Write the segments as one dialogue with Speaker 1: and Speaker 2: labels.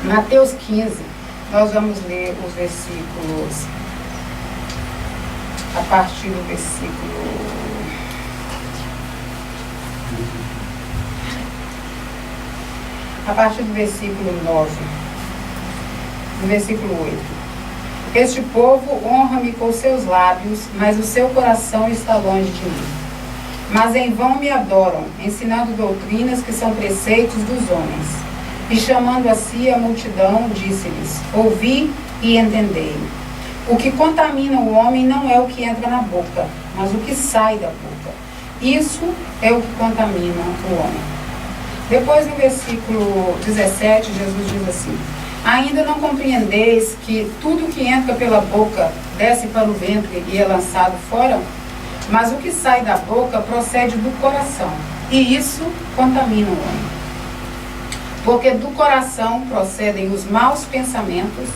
Speaker 1: Mateus 15, nós vamos ler os versículos, a partir do versículo... A partir do versículo 9, do versículo 8. Este povo honra-me com seus lábios, mas o seu coração está longe de mim. Mas em vão me adoram, ensinando doutrinas que são preceitos dos homens. E chamando a si a multidão, disse-lhes: ouvi e entendei. O que contamina o homem não é o que entra na boca, mas o que sai da boca. Isso é o que contamina o homem. Depois, no versículo 17, Jesus diz assim: ainda não compreendeis que tudo que entra pela boca desce para o ventre e é lançado fora? Mas o que sai da boca procede do coração, e isso contamina o homem. Porque do coração procedem os maus pensamentos,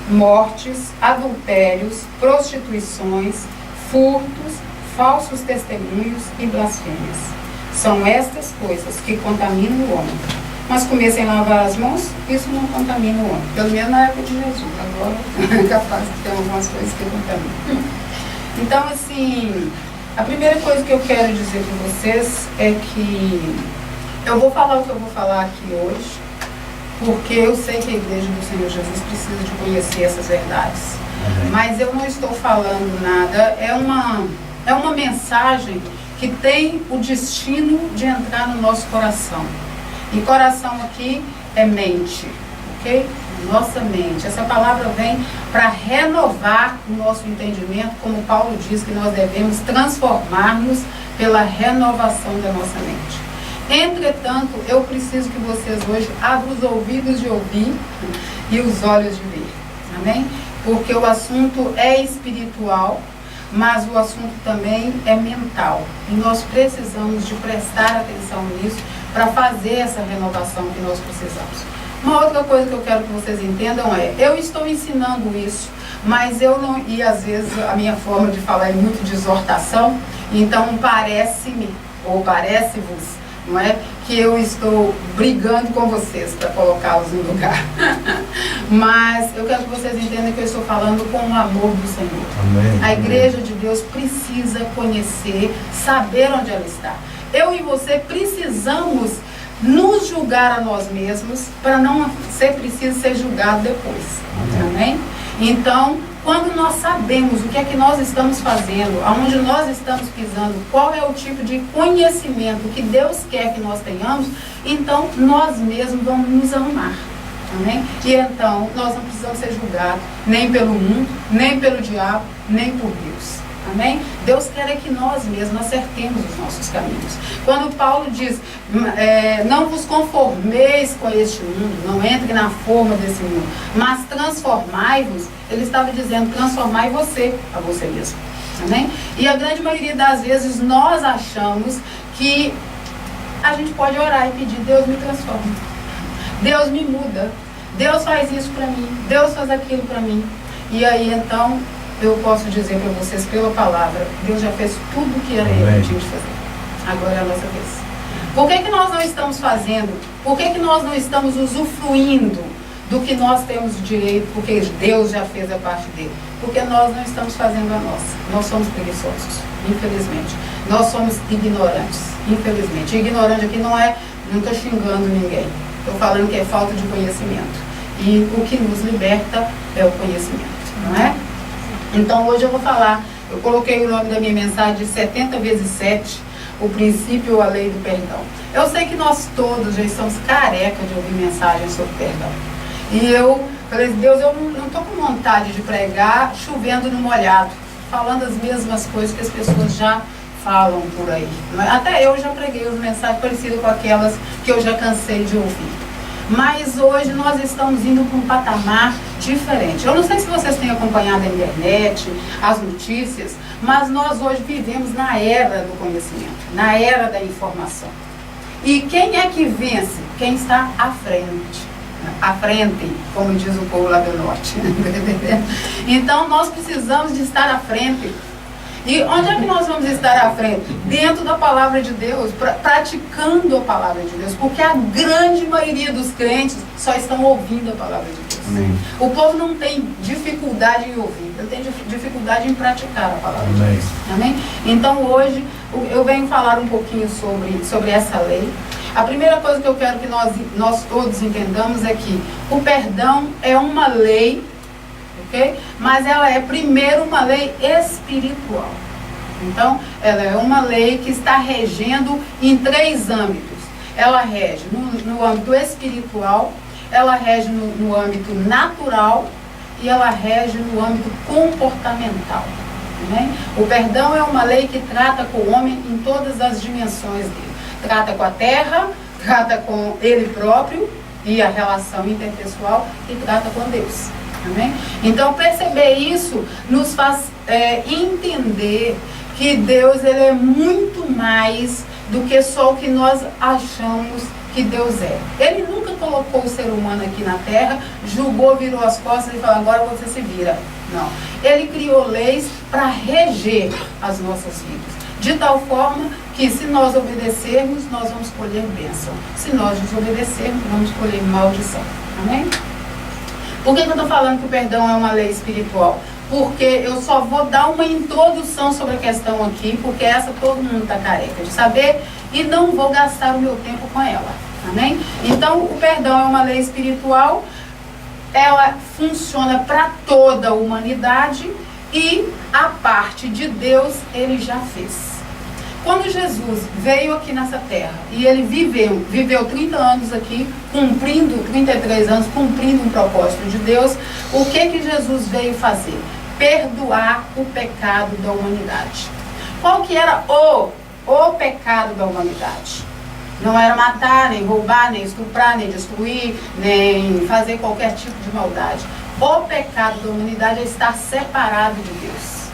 Speaker 1: mortes, adultérios, prostituições, furtos, falsos testemunhos e blasfêmias. São estas coisas que contaminam o homem. Mas comer sem lavar as mãos, isso não contamina o homem. Pelo menos na época de Jesus. Agora é capaz de ter algumas coisas que contaminam. Então, assim, a primeira coisa que eu quero dizer para vocês é que eu vou falar o que eu vou falar aqui hoje, porque eu sei que a igreja do Senhor Jesus precisa de conhecer essas verdades. Mas eu não estou falando nada, é uma mensagem que tem o destino de entrar no nosso coração. E coração aqui é mente, ok? Nossa mente. Essa palavra vem para renovar o nosso entendimento, como Paulo diz que nós devemos transformar-nos pela renovação da nossa mente. Entretanto, eu preciso que vocês hoje abram os ouvidos de ouvir e os olhos de ver. Amém? Porque o assunto é espiritual, mas o assunto também é mental. E nós precisamos de prestar atenção nisso para fazer essa renovação que nós precisamos. Uma outra coisa que eu quero que vocês entendam é, eu estou ensinando isso, mas eu não, e às vezes a minha forma de falar é muito de exortação, então parece-me, ou parece-vos, não é, que eu estou brigando com vocês para colocá-los no lugar. Mas eu quero que vocês entendam que eu estou falando com o amor do Senhor.
Speaker 2: Amém.
Speaker 1: A igreja de Deus precisa conhecer, saber onde ela está. Eu e você precisamos nos julgar a nós mesmos para não ser preciso ser julgado depois. Amém? Então, quando nós sabemos o que é que nós estamos fazendo, aonde nós estamos pisando, qual é o tipo de conhecimento que Deus quer que nós tenhamos, então nós mesmos vamos nos amar. Amém? E então nós não precisamos ser julgados nem pelo mundo, nem pelo diabo, nem por Deus. Amém? Deus quer é que nós mesmos acertemos os nossos caminhos. Quando Paulo diz, não vos conformeis com este mundo, não entre na forma desse mundo, mas transformai-vos, ele estava dizendo, transformai você a você mesmo. Amém? E a grande maioria das vezes nós achamos que a gente pode orar e pedir, Deus me transforma, Deus me muda, Deus faz isso para mim, Deus faz aquilo para mim. E aí então eu posso dizer para vocês pela palavra, Deus já fez tudo o que era Ele que tinha de fazer. Agora é a nossa vez. Por que nós não estamos fazendo? Por que nós não estamos usufruindo do que nós temos direito? Porque Deus já fez a parte dele. Porque nós não estamos fazendo a nossa. Nós somos preguiçosos, infelizmente. Nós somos ignorantes, infelizmente. Ignorante aqui não estou xingando ninguém. Estou falando que é falta de conhecimento. E o que nos liberta é o conhecimento, não é? Então hoje eu vou falar, eu coloquei o nome da minha mensagem de 70 vezes 7, o princípio, a lei do perdão. Eu sei que nós todos já estamos carecas de ouvir mensagens sobre perdão. E eu falei, Deus, eu não estou com vontade de pregar chovendo no molhado, falando as mesmas coisas que as pessoas já falam por aí. Até eu já preguei uma mensagem parecida com aquelas que eu já cansei de ouvir. Mas hoje nós estamos indo para um patamar diferente. Eu não sei se vocês têm acompanhado a internet, as notícias, mas nós hoje vivemos na era do conhecimento, na era da informação. E quem é que vence? Quem está à frente. À frente, como diz o povo lá do norte. Então nós precisamos de estar à frente. E onde é que nós vamos estar à frente? Dentro da palavra de Deus, praticando a palavra de Deus, porque a grande maioria dos crentes só estão ouvindo a palavra de Deus.
Speaker 2: Amém.
Speaker 1: O povo não tem dificuldade em ouvir, ele tem dificuldade em praticar a palavra de Deus. Amém? Então hoje eu venho falar um pouquinho sobre essa lei. A primeira coisa que eu quero que nós todos entendamos é que o perdão é uma lei, ok? Mas ela é primeiro uma lei espiritual. Então, ela é uma lei que está regendo em 3 âmbitos. Ela rege no âmbito espiritual, ela rege no âmbito natural e ela rege no âmbito comportamental. Né? O perdão é uma lei que trata com o homem em todas as dimensões dele. Trata com a terra, trata com ele próprio e a relação interpessoal e trata com Deus. Amém? Então perceber isso nos faz entender que Deus ele é muito mais do que só o que nós achamos que Deus é. Ele nunca colocou o ser humano aqui na terra, julgou, virou as costas e falou, agora você se vira. Não. Ele criou leis para reger as nossas vidas. De tal forma que se nós obedecermos, nós vamos colher bênção. Se nós desobedecermos, vamos colher maldição. Amém? Por que eu estou falando que o perdão é uma lei espiritual? Porque eu só vou dar uma introdução sobre a questão aqui, porque essa todo mundo está careca de saber e não vou gastar o meu tempo com ela. Amém? Então, o perdão é uma lei espiritual, ela funciona para toda a humanidade e a parte de Deus ele já fez. Quando Jesus veio aqui nessa terra e ele viveu 30 anos aqui, 33 anos, cumprindo um propósito de Deus, o que Jesus veio fazer? Perdoar o pecado da humanidade. Qual que era o pecado da humanidade? Não era matar, nem roubar, nem estuprar, nem destruir, nem fazer qualquer tipo de maldade. O pecado da humanidade é estar separado de Deus.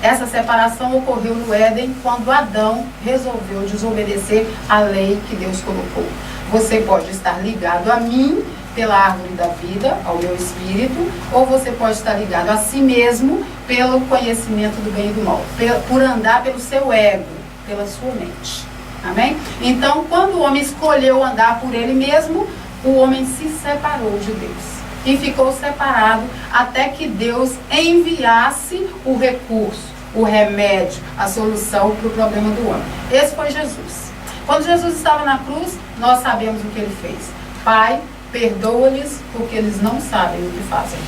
Speaker 1: Essa separação ocorreu no Éden quando Adão resolveu desobedecer a lei que Deus colocou. Você pode estar ligado a mim pela árvore da vida, ao meu espírito, ou você pode estar ligado a si mesmo pelo conhecimento do bem e do mal, por andar pelo seu ego, pela sua mente. Amém? Então, quando o homem escolheu andar por ele mesmo, o homem se separou de Deus. E ficou separado até que Deus enviasse o recurso, o remédio, a solução para o problema do homem. Esse foi Jesus. Quando Jesus estava na cruz, nós sabemos o que ele fez. Pai, perdoa-lhes porque eles não sabem o que fazem.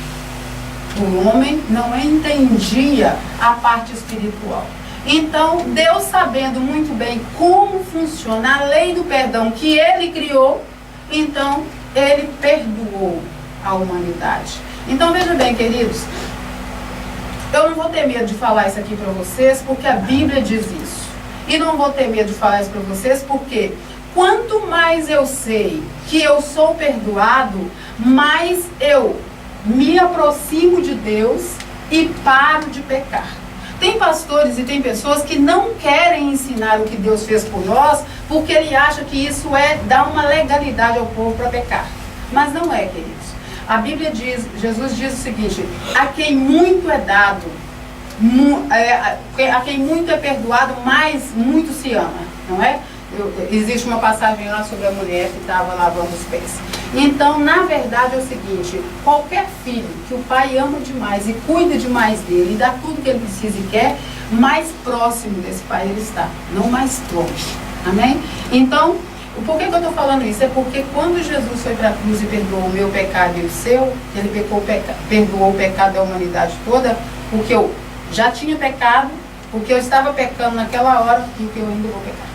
Speaker 1: O homem não entendia a parte espiritual. Então, Deus, sabendo muito bem como funciona a lei do perdão que ele criou, então ele perdoou a humanidade. Então veja bem, queridos, eu não vou ter medo de falar isso aqui para vocês, porque a Bíblia diz isso. E não vou ter medo de falar isso para vocês, porque quanto mais eu sei que eu sou perdoado, mais eu me aproximo de Deus e paro de pecar. Tem pastores e tem pessoas que não querem ensinar o que Deus fez por nós, porque ele acha que isso é dar uma legalidade ao povo para pecar. Mas não é, queridos. A Bíblia diz, Jesus diz o seguinte, a quem muito é dado, a quem muito é perdoado, mais muito se ama, não é? Existe uma passagem lá sobre a mulher que estava lavando os pés. Então, na verdade é o seguinte, qualquer filho que o pai ama demais e cuida demais dele e dá tudo que ele precisa e quer, mais próximo desse pai ele está, não mais longe. Amém? Então, por que eu estou falando isso? É porque quando Jesus foi para a cruz e perdoou o meu pecado e o seu, ele perdoou o pecado da humanidade toda, porque eu já tinha pecado, porque eu estava pecando naquela hora e que eu ainda vou pecar.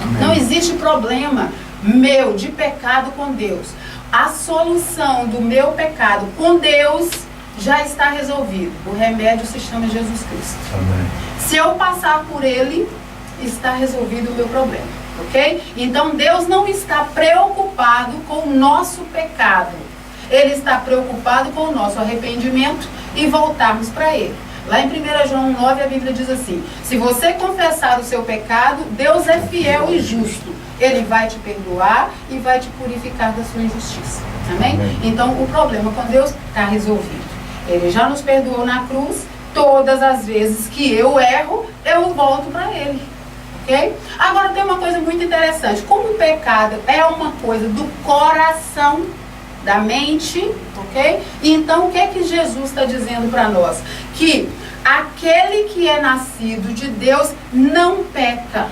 Speaker 1: Amém. Não existe problema meu de pecado com Deus. A solução do meu pecado com Deus já está resolvido. O remédio se chama Jesus Cristo. Amém. Se eu passar por ele, está resolvido o meu problema. Ok? Então Deus não está preocupado com o nosso pecado. Ele está preocupado com o nosso arrependimento e voltarmos para ele. Lá em 1 João 9 a Bíblia diz assim, se você confessar o seu pecado, Deus é fiel e justo. Ele vai te perdoar e vai te purificar da sua injustiça. Amém? Então o problema com Deus está resolvido. Ele já nos perdoou na cruz todas as vezes que eu erro, eu volto para Ele. Ok? Agora tem uma coisa muito interessante. Como o pecado é uma coisa do coração, da mente, ok? Então o que é que Jesus está dizendo para nós? Que aquele que é nascido de Deus não peca.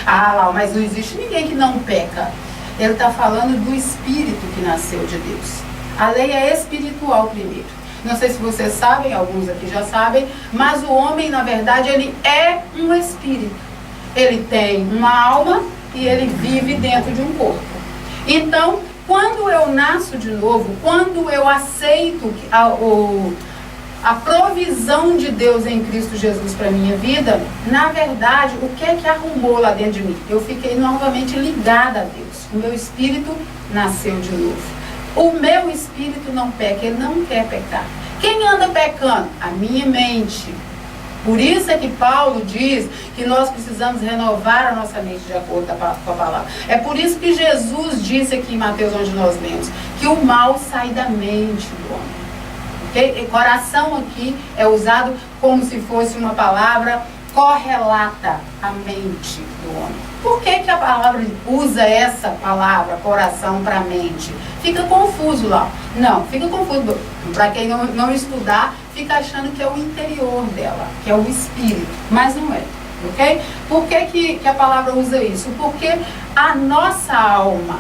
Speaker 1: Ah lá, mas não existe ninguém que não peca. Ele está falando do Espírito que nasceu de Deus. A lei é espiritual primeiro. Não sei se vocês sabem, alguns aqui já sabem, mas o homem, na verdade, ele é um espírito. Ele tem uma alma e ele vive dentro de um corpo. Então, quando eu nasço de novo, quando eu aceito a provisão de Deus em Cristo Jesus para a minha vida, na verdade, o que é que arrumou lá dentro de mim? Eu fiquei novamente ligada a Deus. O meu espírito nasceu de novo. O meu espírito não peca, ele não quer pecar. Quem anda pecando? A minha mente. Por isso é que Paulo diz que nós precisamos renovar a nossa mente de acordo com a palavra. É por isso que Jesus disse aqui em Mateus, onde nós lemos, que o mal sai da mente do homem. Okay? E coração aqui é usado como se fosse uma palavra correlata à mente do homem. Por que a palavra usa essa palavra, coração, para mente? Fica confuso lá. Não, fica confuso. Para quem não estudar, fica achando que é o interior dela, que é o espírito. Mas não é. Ok? Por que a palavra usa isso? Porque a nossa alma,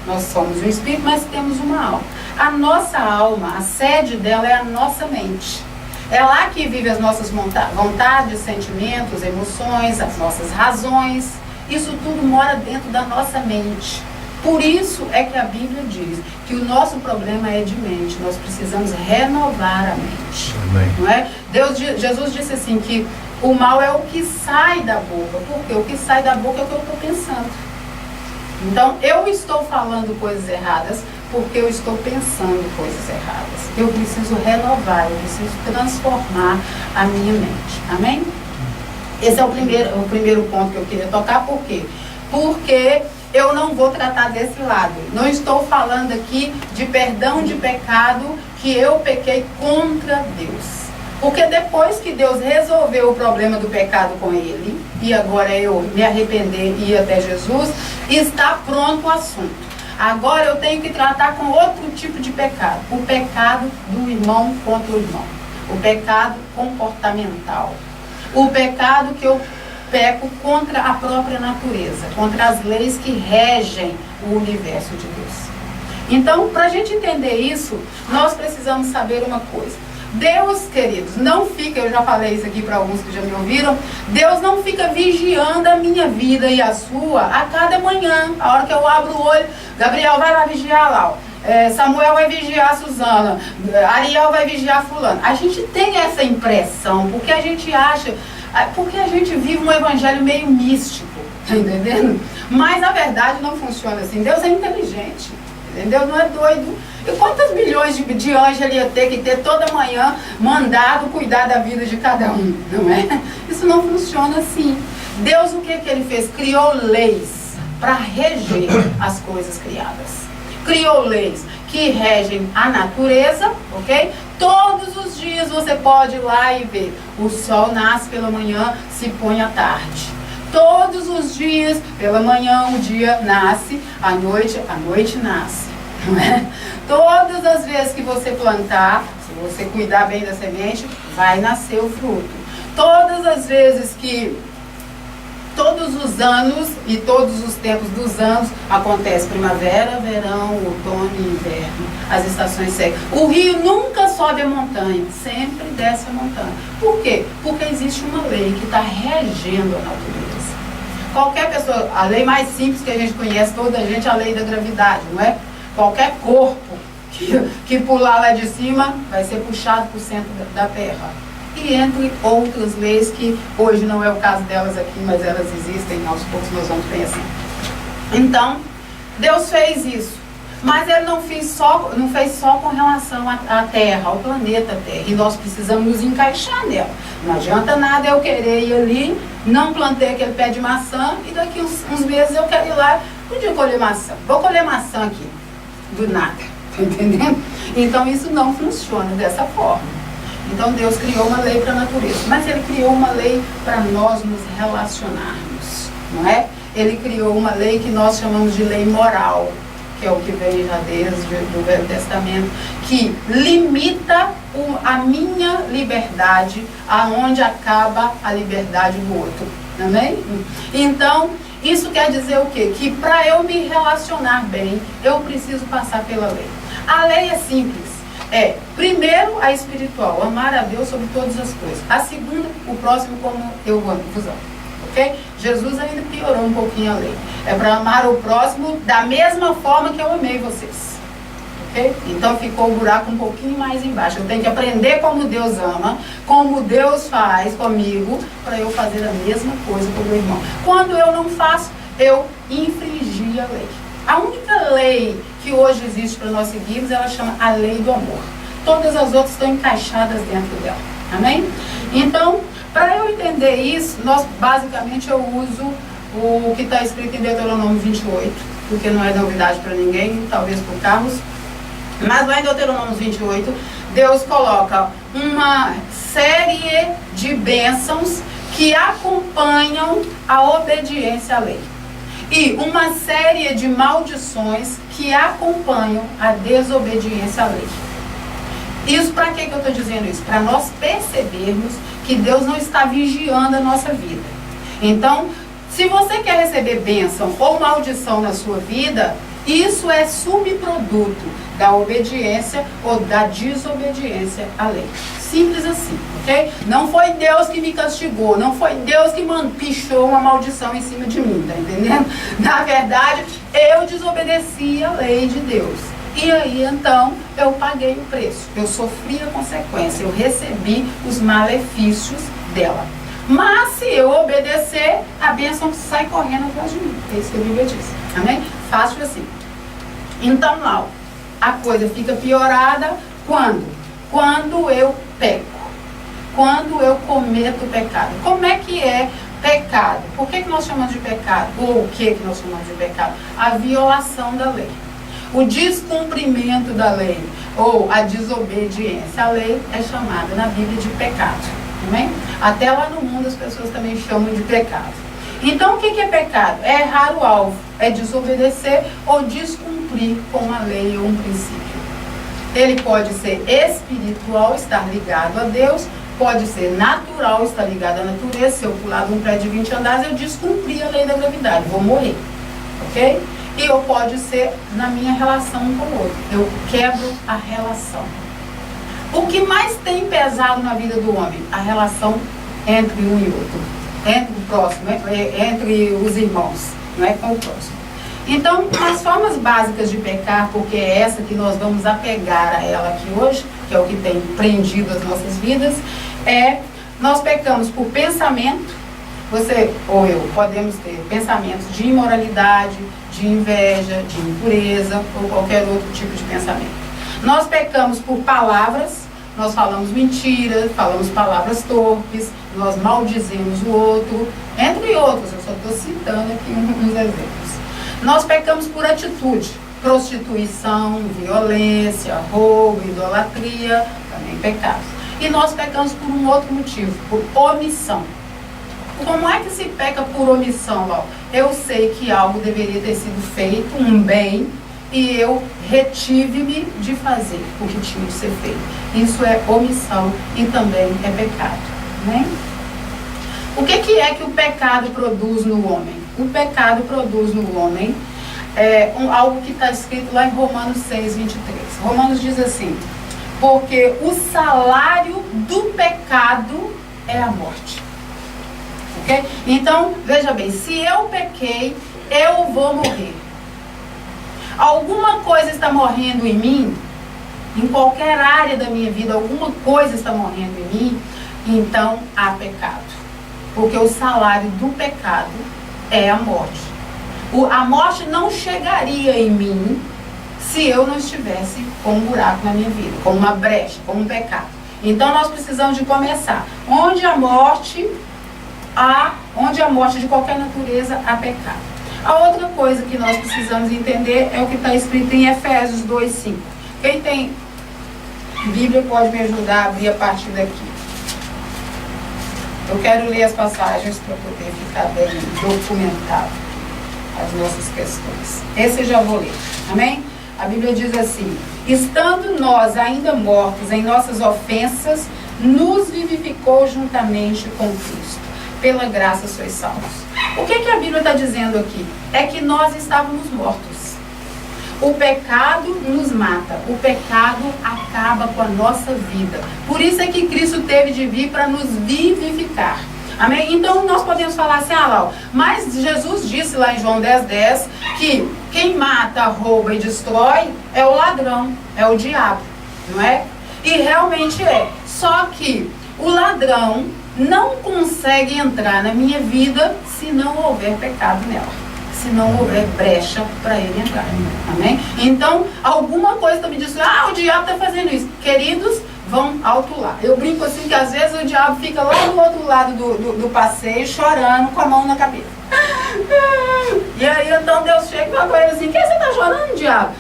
Speaker 1: nós somos um espírito, mas temos uma alma. A nossa alma, a sede dela é a nossa mente. É lá que vive as nossas vontades, sentimentos, emoções, as nossas razões. Isso tudo mora dentro da nossa mente. Por isso é que a Bíblia diz que o nosso problema é de mente. Nós precisamos renovar a mente. Amém. Não é? Jesus disse assim que o mal é o que sai da boca. Porque o que sai da boca é o que eu estou pensando. Então, eu estou falando coisas erradas porque eu estou pensando coisas erradas. Eu preciso renovar, eu preciso transformar a minha mente. Amém? Esse é o primeiro ponto que eu queria tocar. Por quê? Porque eu não vou tratar desse lado. Não estou falando aqui de perdão de pecado que eu pequei contra Deus. Porque depois que Deus resolveu o problema do pecado com ele, e agora eu me arrepender e ir até Jesus, está pronto o assunto. Agora eu tenho que tratar com outro tipo de pecado. O pecado do irmão contra o irmão. O pecado comportamental. O pecado que eu peco contra a própria natureza, contra as leis que regem o universo de Deus. Então, para a gente entender isso, nós precisamos saber uma coisa. Deus, queridos, não fica, eu já falei isso aqui para alguns que já me ouviram, Deus não fica vigiando a minha vida e a sua a cada manhã. A hora que eu abro o olho, Gabriel vai lá vigiar lá, Samuel vai vigiar a Suzana, Ariel vai vigiar fulano. A gente tem essa impressão, porque a gente acha, porque a gente vive um evangelho meio místico, tá entendendo? Mas a verdade não funciona assim. Deus é inteligente, entendeu? Não é doido. E quantas milhões de anjos ele ia ter que ter toda manhã mandado cuidar da vida de cada um, não é? Isso não funciona assim. Deus, o que ele fez? Criou leis para reger as coisas criadas. Criou leis que regem a natureza, ok? Todos os dias você pode ir lá e ver. O sol nasce pela manhã, se põe à tarde. Todos os dias, pela manhã, o dia nasce, à noite nasce. Não é? Todas as vezes que você plantar, se você cuidar bem da semente, vai nascer o fruto. Todas as vezes que, todos os anos e todos os tempos dos anos, acontece primavera, verão, outono e inverno, as estações secas. O rio nunca sobe a montanha, sempre desce a montanha. Por quê? Porque existe uma lei que está regendo a natureza. Qualquer pessoa, a lei mais simples que a gente conhece, toda a gente, é a lei da gravidade, não é? Qualquer corpo que pular lá de cima vai ser puxado para o centro da Terra. E entre outras leis que hoje não é o caso delas aqui, mas elas existem, aos poucos nós vamos conhecendo. Então, Deus fez isso. Mas Ele não fez só com relação à Terra, ao planeta Terra. E nós precisamos nos encaixar nela. Não adianta nada eu querer ir ali, não plantei aquele pé de maçã, e daqui uns meses eu quero ir lá, podia colher maçã. Vou colher maçã aqui. Do nada, tá entendendo? Então isso não funciona dessa forma. Então Deus criou uma lei para a natureza, mas Ele criou uma lei para nós nos relacionarmos, não é? Ele criou uma lei que nós chamamos de lei moral, que é o que vem já desde o Velho Testamento, que limita a minha liberdade, aonde acaba a liberdade do outro, amém? Então, isso quer dizer o quê? Que para eu me relacionar bem, eu preciso passar pela lei. A lei é simples. Primeiro, a espiritual, amar a Deus sobre todas as coisas. A segunda, o próximo como eu vos amo. Ok? Jesus ainda piorou um pouquinho a lei. É para amar o próximo da mesma forma que eu amei vocês. Ok? Então ficou o buraco um pouquinho mais embaixo. Eu tenho que aprender como Deus ama, como Deus faz comigo, para eu fazer a mesma coisa com o meu irmão. Quando eu não faço, eu infringi a lei. A única lei que hoje existe para nós seguirmos, ela chama a lei do amor. Todas as outras estão encaixadas dentro dela. Amém? Então, para eu entender isso, basicamente eu uso o que está escrito em Deuteronômio 28, porque não é novidade para ninguém, talvez por Carlos. Mas lá em Deuteronômio 28, Deus coloca uma série de bênçãos que acompanham a obediência à lei. E uma série de maldições que acompanham a desobediência à lei. Isso para que eu estou dizendo isso? Para nós percebermos que Deus não está vigiando a nossa vida. Então, se você quer receber bênção ou maldição na sua vida, isso é subproduto da obediência ou da desobediência à lei. Simples assim, ok? Não foi Deus que me castigou, não foi Deus que pichou uma maldição em cima de mim, tá entendendo? Na verdade, eu desobedeci a lei de Deus. E aí, então, eu paguei o preço, eu sofri a consequência, eu recebi os malefícios dela. Mas se eu obedecer, a bênção sai correndo atrás de mim. É isso que a Bíblia diz. Amém? Fácil assim. Então, não. A coisa fica piorada quando? Quando eu peco. Quando eu cometo pecado. Como é que é pecado? Por que nós chamamos de pecado? Ou o que nós chamamos de pecado? A violação da lei. O descumprimento da lei ou a desobediência à lei é chamada na Bíblia de pecado. Amém? Até lá no mundo as pessoas também chamam de pecado. Então o que é pecado? É errar o alvo, é desobedecer ou descumprir com a lei ou um princípio. Ele pode ser espiritual, estar ligado a Deus, pode ser natural, estar ligado à natureza. Se eu pular de um prédio de 20 andares, eu descumpri a lei da gravidade, vou morrer. Ok? E eu pode ser na minha relação um com o outro. Eu quebro a relação. O que mais tem pesado na vida do homem? A relação entre um e outro. Entre o próximo, entre os irmãos, não é com o próximo. Então, as formas básicas de pecar, porque é essa que nós vamos apegar a ela aqui hoje, que é o que tem prendido as nossas vidas, nós pecamos por pensamento. Você ou eu podemos ter pensamentos de imoralidade, de inveja, de impureza ou qualquer outro tipo de pensamento. Nós pecamos por palavras, nós falamos mentiras, falamos palavras torpes, nós maldizemos o outro, entre outros, eu só estou citando aqui uns exemplos. Nós pecamos por atitude, prostituição, violência, roubo, idolatria, também pecados. E nós pecamos por um outro motivo, por omissão. Como é que se peca por omissão, Lau? Eu sei que algo deveria ter sido feito, um bem, e eu retive-me de fazer o que tinha de ser feito. Isso é omissão e também é pecado. Né? O que é que o pecado produz no homem? O pecado produz no homem algo que está escrito lá em Romanos 6, 23. Romanos diz assim: porque o salário do pecado é a morte. Okay? Então, veja bem, se eu pequei, eu vou morrer. Alguma coisa está morrendo em mim, em qualquer área da minha vida, alguma coisa está morrendo em mim, então há pecado. Porque o salário do pecado é a morte. A morte não chegaria em mim se eu não estivesse com um buraco na minha vida, com uma brecha, com um pecado. Então nós precisamos de começar. Onde a morte de qualquer natureza há pecado. A outra coisa que nós precisamos entender é o que está escrito em Efésios 2:5. Quem tem A Bíblia pode me ajudar a abrir a partir daqui. Eu quero ler as passagens para poder ficar bem documentado as nossas questões. Esse eu já vou ler. Amém? A Bíblia diz assim: estando nós ainda mortos em nossas ofensas, nos vivificou juntamente com Cristo. Pela graça sois salvos. O que a Bíblia está dizendo aqui? É que nós estávamos mortos. O pecado nos mata. O pecado acaba com a nossa vida. Por isso é que Cristo teve de vir para nos vivificar. Amém? Então nós podemos falar assim, Lau, mas Jesus disse lá em João 10:10 que quem mata, rouba e destrói é o ladrão, é o diabo, não é? E realmente é. Só que o ladrão não consegue entrar na minha vida se não houver pecado nela, se não houver brecha para ele entrar. Amém? Então, alguma coisa está me dizendo, o diabo está fazendo isso. Queridos, vão alto lá. Eu brinco assim que às vezes o diabo fica lá do outro lado do passeio, chorando com a mão na cabeça. E aí então Deus chega e fala com ele assim, que você está chorando, diabo?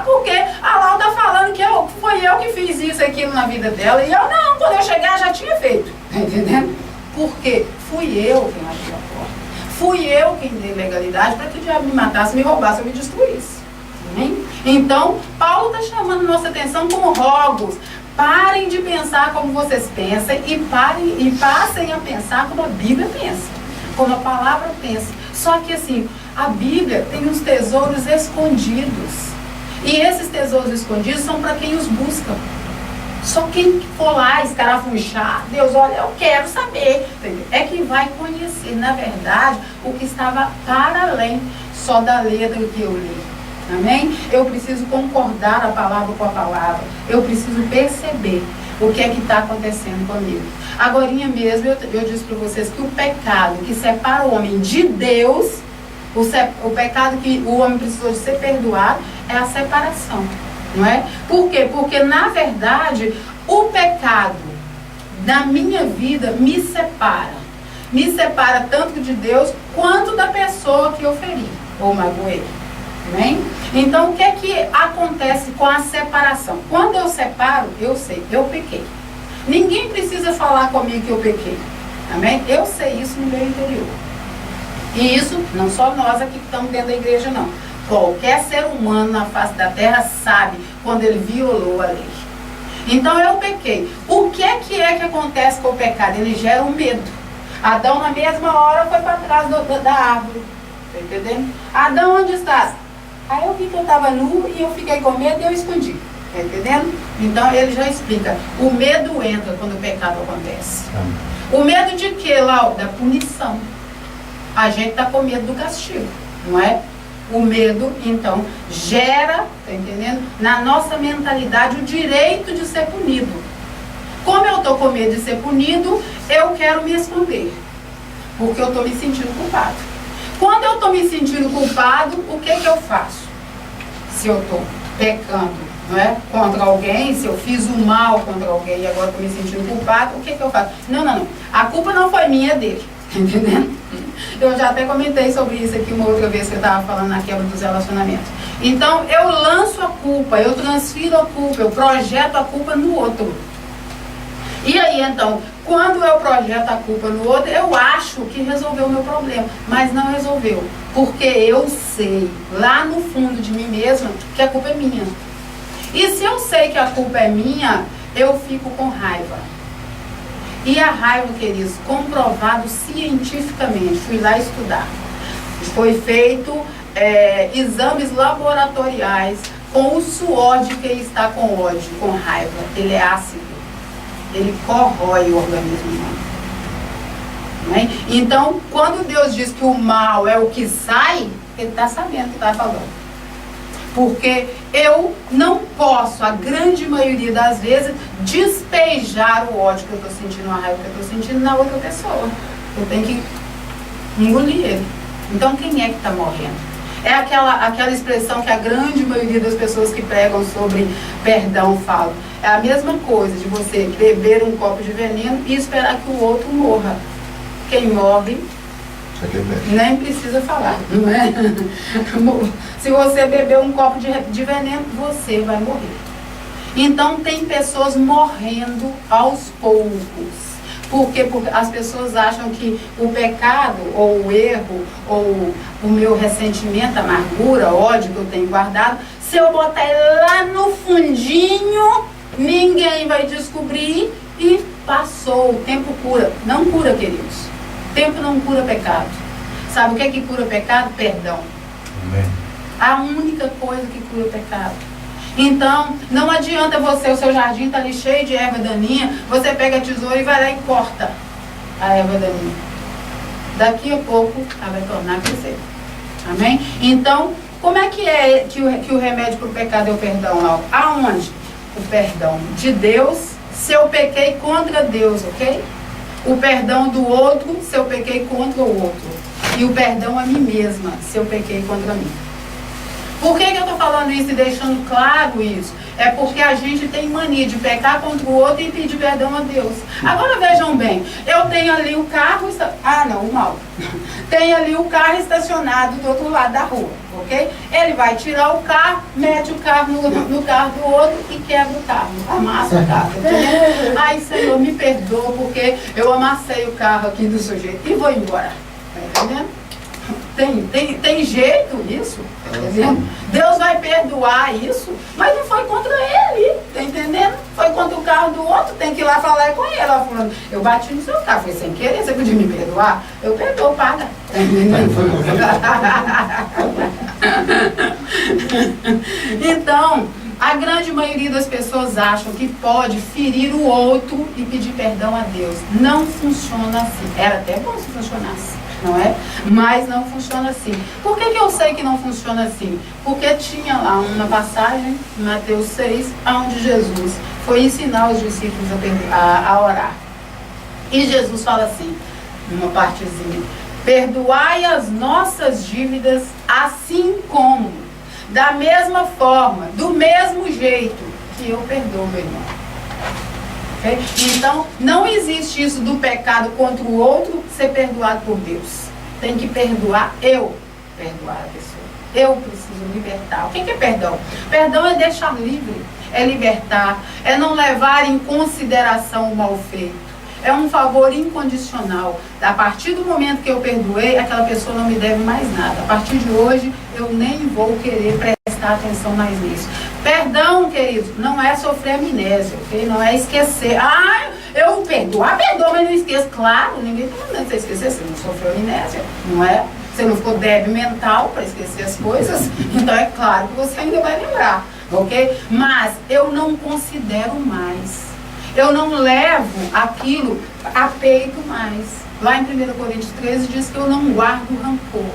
Speaker 1: Porque a Lau está falando que foi eu que fiz isso, aquilo na vida dela. E eu não, quando eu chegar já tinha feito. Tá entendendo? Porque fui eu quem abriu a porta. Fui eu quem dei legalidade para que o diabo me matasse, me roubasse ou me destruísse. Amém? Então, Paulo está chamando nossa atenção como rogos. Parem de pensar como vocês pensam e passem a pensar como a Bíblia pensa, como a palavra pensa. Só que assim, a Bíblia tem uns tesouros escondidos. E esses tesouros escondidos são para quem os busca. Só quem for lá escarafunchar, Deus, olha, eu quero saber, é que vai conhecer, na verdade, o que estava para além só da letra que eu li. Amém? Eu preciso concordar a palavra com a palavra. Eu preciso perceber o que é que está acontecendo comigo. Agorinha mesmo, eu disse para vocês que o pecado que separa o homem de Deus, o pecado que o homem precisou de ser perdoado, é a separação. Não é? Por quê? Porque, na verdade, o pecado da minha vida me separa. Me separa tanto de Deus quanto da pessoa que eu feri ou magoei. Amém? Então, o que é que acontece com a separação? Quando eu separo, eu sei, eu pequei. Ninguém precisa falar comigo que eu pequei. Amém? Eu sei isso no meu interior. E isso, não só nós aqui que estamos dentro da igreja, não. Qualquer ser humano na face da terra sabe quando ele violou a lei. Então, eu pequei. O que é que acontece com o pecado? Ele gera um medo. Adão, na mesma hora, foi para trás da árvore. Está entendendo? Adão, onde estás? Aí eu vi que eu estava nu e eu fiquei com medo e eu escondi. Está entendendo? Então ele já explica. O medo entra quando o pecado acontece. O medo de quê, Lau? Da punição. A gente está com medo do castigo, não é? O medo, então, gera, está entendendo? Na nossa mentalidade o direito de ser punido. Como eu estou com medo de ser punido, eu quero me esconder. Porque eu estou me sentindo culpado. Quando eu estou me sentindo culpado, o que eu faço? Se eu estou pecando, não é? Contra alguém, se eu fiz o mal contra alguém e agora estou me sentindo culpado, o que eu faço? Não. A culpa não foi minha, é dele. Entendendo? Eu já até comentei sobre isso aqui uma outra vez que eu estava falando na quebra dos relacionamentos. Então, eu lanço a culpa, eu transfiro a culpa, eu projeto a culpa no outro. E aí, então, quando eu projeto a culpa no outro, eu acho que resolveu o meu problema, mas não resolveu, porque eu sei, lá no fundo de mim mesma, que a culpa é minha. E se eu sei que a culpa é minha, eu fico com raiva. E a raiva, queridos, comprovado cientificamente, fui lá estudar. Foi feito exames laboratoriais com o suor de quem está com ódio, com raiva. Ele é ácido. Ele corrói o organismo humano. Né? Então, quando Deus diz que o mal é o que sai, ele está sabendo o que está falando. Porque eu não posso, a grande maioria das vezes, despejar o ódio que eu estou sentindo, a raiva que eu estou sentindo na outra pessoa. Eu tenho que engolir ele. Então, quem é que está morrendo? É aquela expressão que a grande maioria das pessoas que pregam sobre perdão falam. É a mesma coisa de você beber um copo de veneno e esperar que o outro morra. Quem morre, nem precisa falar, não é? Se você beber um copo de veneno, você vai morrer. Então tem pessoas morrendo aos poucos. Porque as pessoas acham que o pecado, ou o erro, ou o meu ressentimento, amargura, ódio que eu tenho guardado, se eu botar ele lá no fundinho, ninguém vai descobrir e passou. O tempo cura. Não cura, queridos. O tempo não cura pecado. Sabe o que é que cura pecado? Perdão.
Speaker 2: Amém.
Speaker 1: A única coisa que cura o pecado. Então, não adianta você, o seu jardim está ali cheio de erva daninha, você pega a tesoura e vai lá e corta a erva daninha. Daqui a pouco, ela vai tornar a crescer. Amém? Então, como é que o remédio para o pecado é o perdão, Laura? Aonde? O perdão de Deus, se eu pequei contra Deus, ok? O perdão do outro, se eu pequei contra o outro. E o perdão a mim mesma, se eu pequei contra mim. Por que eu estou falando isso e deixando claro isso? É porque a gente tem mania de pecar contra o outro e pedir perdão a Deus. Agora vejam bem, eu tenho ali o carro... o mal. Tem ali o carro estacionado do outro lado da rua, ok? Ele vai tirar o carro, mete o carro no carro do outro e quebra o carro, amassa o carro, entendeu? Ai, Senhor, me perdoa porque eu amassei o carro aqui do sujeito e vou embora. Tá entendendo? Tem jeito isso, tá entendendo? Deus vai perdoar isso, mas não foi contra ele, tá entendendo? Foi contra o carro do outro, tem que ir lá falar com ele. Ela falando, eu bati no seu carro, foi sem querer, você podia me perdoar? Eu perdoo, paga. Tá entendendo? Então, a grande maioria das pessoas acham que pode ferir o outro e pedir perdão a Deus. Não funciona assim. Era até bom se funcionasse, não é? Mas não funciona assim. Por que eu sei que não funciona assim? Porque tinha lá uma passagem, em Mateus 6, onde Jesus foi ensinar os discípulos a orar. E Jesus fala assim, numa partezinha, perdoai as nossas dívidas assim como, da mesma forma, do mesmo jeito que eu perdoo meu irmão. Okay? Então, não existe isso do pecado contra o outro ser perdoado por Deus. Tem que perdoar perdoar a pessoa. Eu preciso libertar. O que é perdão? Perdão é deixar livre, é libertar, é não levar em consideração o mal feito. É um favor incondicional. A partir do momento que eu perdoei, aquela pessoa não me deve mais nada. A partir de hoje, eu nem vou querer prestar atenção mais nisso. Perdão, queridos, não é sofrer amnésia, ok? Não é esquecer. Eu perdoar, mas não esqueço. Claro, ninguém está mandando você esquecer, você não sofreu amnésia, não é? Você não ficou débil mental para esquecer as coisas, então é claro que você ainda vai lembrar, ok? Mas eu não considero mais. Eu não levo aquilo a peito mais. Lá em 1 Coríntios 13 diz que eu não guardo rancor.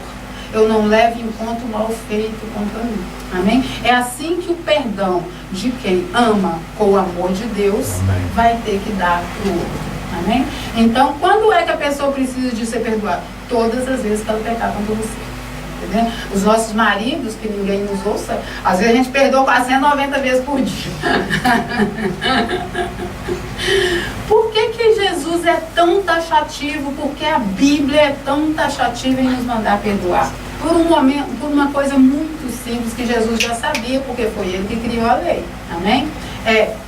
Speaker 1: Eu não levo em conta o mal feito contra mim. Amém? É assim que o perdão de quem ama com o amor de Deus Amém. Vai ter que dar para o outro. Amém? Então, quando é que a pessoa precisa de ser perdoada? Todas as vezes que ela pecar contra você. Entendeu? Os nossos maridos, que ninguém nos ouça, às vezes a gente perdoa quase 190 vezes por dia. Por que Jesus é tão taxativo? Porque a Bíblia é tão taxativa em nos mandar perdoar. Por uma coisa muito simples que Jesus já sabia, porque foi ele que criou a lei. Amém?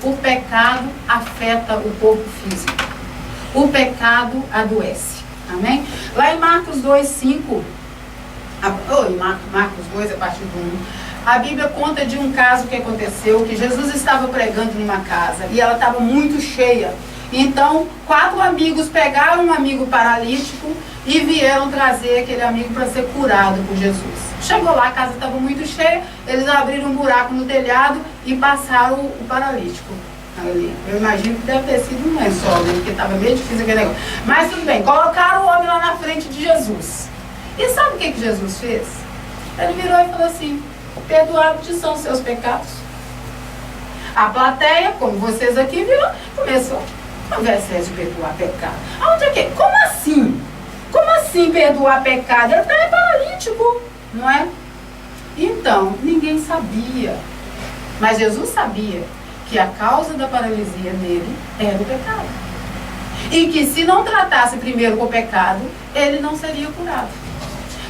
Speaker 1: O pecado afeta o corpo físico. O pecado adoece. Amém? Lá em Marcos 2:5, Marcos 2, a partir do 1, a Bíblia conta de um caso que aconteceu, que Jesus estava pregando numa casa e ela estava muito cheia. Então, 4 amigos pegaram um amigo paralítico e vieram trazer aquele amigo para ser curado por Jesus. Chegou lá, a casa estava muito cheia, eles abriram um buraco no telhado e passaram o paralítico ali. Eu imagino que deve ter sido um lençol, né? Porque estava meio difícil aquele negócio. Mas tudo bem, colocaram o homem lá na frente de Jesus. E sabe o que Jesus fez? Ele virou e falou assim, perdoados são os seus pecados. A plateia, como vocês aqui viram, começou a conversa de perdoar pecado. Aonde é que? Como assim? Como assim perdoar pecado? Ele está paralítico, não é? Então, ninguém sabia. Mas Jesus sabia que a causa da paralisia dele era o pecado. E que se não tratasse primeiro com o pecado, ele não seria curado.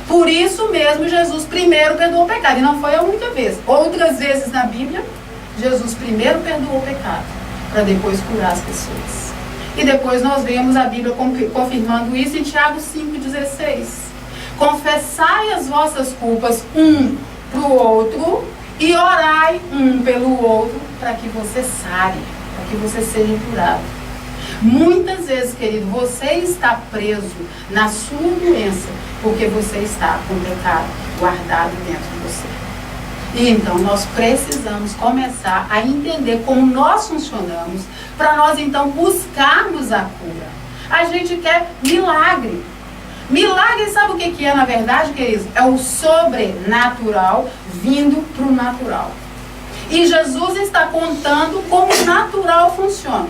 Speaker 1: Por isso mesmo, Jesus primeiro perdoou o pecado. E não foi a única vez. Outras vezes na Bíblia, Jesus primeiro perdoou o pecado, para depois curar as pessoas. E depois nós vemos a Bíblia confirmando isso em Tiago 5,16. Confessai as vossas culpas um para o outro e orai um pelo outro para que você sare, para que você seja curado. Muitas vezes, querido, você está preso na sua doença porque você está com o pecado guardado dentro de você. E então nós precisamos começar a entender como nós funcionamos para nós então buscarmos a cura. A gente quer milagre. Milagre, sabe o que é na verdade, queridos? É o sobrenatural vindo para o natural. E Jesus está contando como o natural funciona.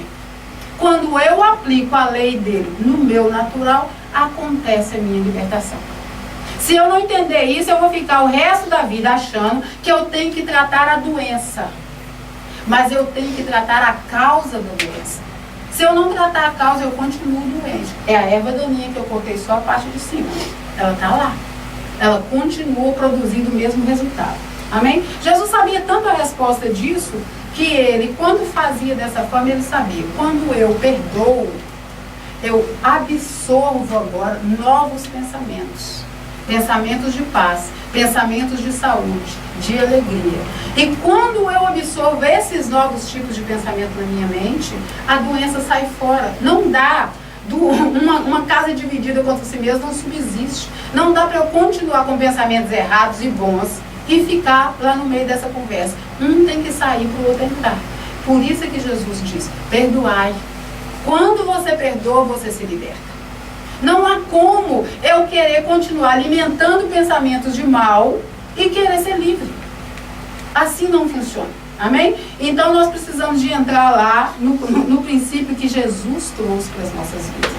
Speaker 1: Quando eu aplico a lei dele no meu natural, acontece a minha libertação. Se eu não entender isso, eu vou ficar o resto da vida achando que eu tenho que tratar a doença. Mas eu tenho que tratar a causa da doença. Se eu não tratar a causa, eu continuo doente. É a erva daninha que eu cortei só a parte de cima. Ela está lá. Ela continua produzindo o mesmo resultado. Amém? Jesus sabia tanto a resposta disso, que ele, quando fazia dessa forma, ele sabia. Quando eu perdoo, eu absorvo agora novos pensamentos. Pensamentos de paz, pensamentos de saúde, de alegria. E quando eu absorvo esses novos tipos de pensamento na minha mente, a doença sai fora. Não dá. Uma casa dividida contra si mesma não subsiste. Não dá para eu continuar com pensamentos errados e bons e ficar lá no meio dessa conversa. Um tem que sair para o outro entrar. Por isso é que Jesus diz, perdoai. Quando você perdoa, você se liberta. Não há como eu querer continuar alimentando pensamentos de mal e querer ser livre. Assim não funciona. Amém? Então nós precisamos de entrar lá no princípio que Jesus trouxe para as nossas vidas.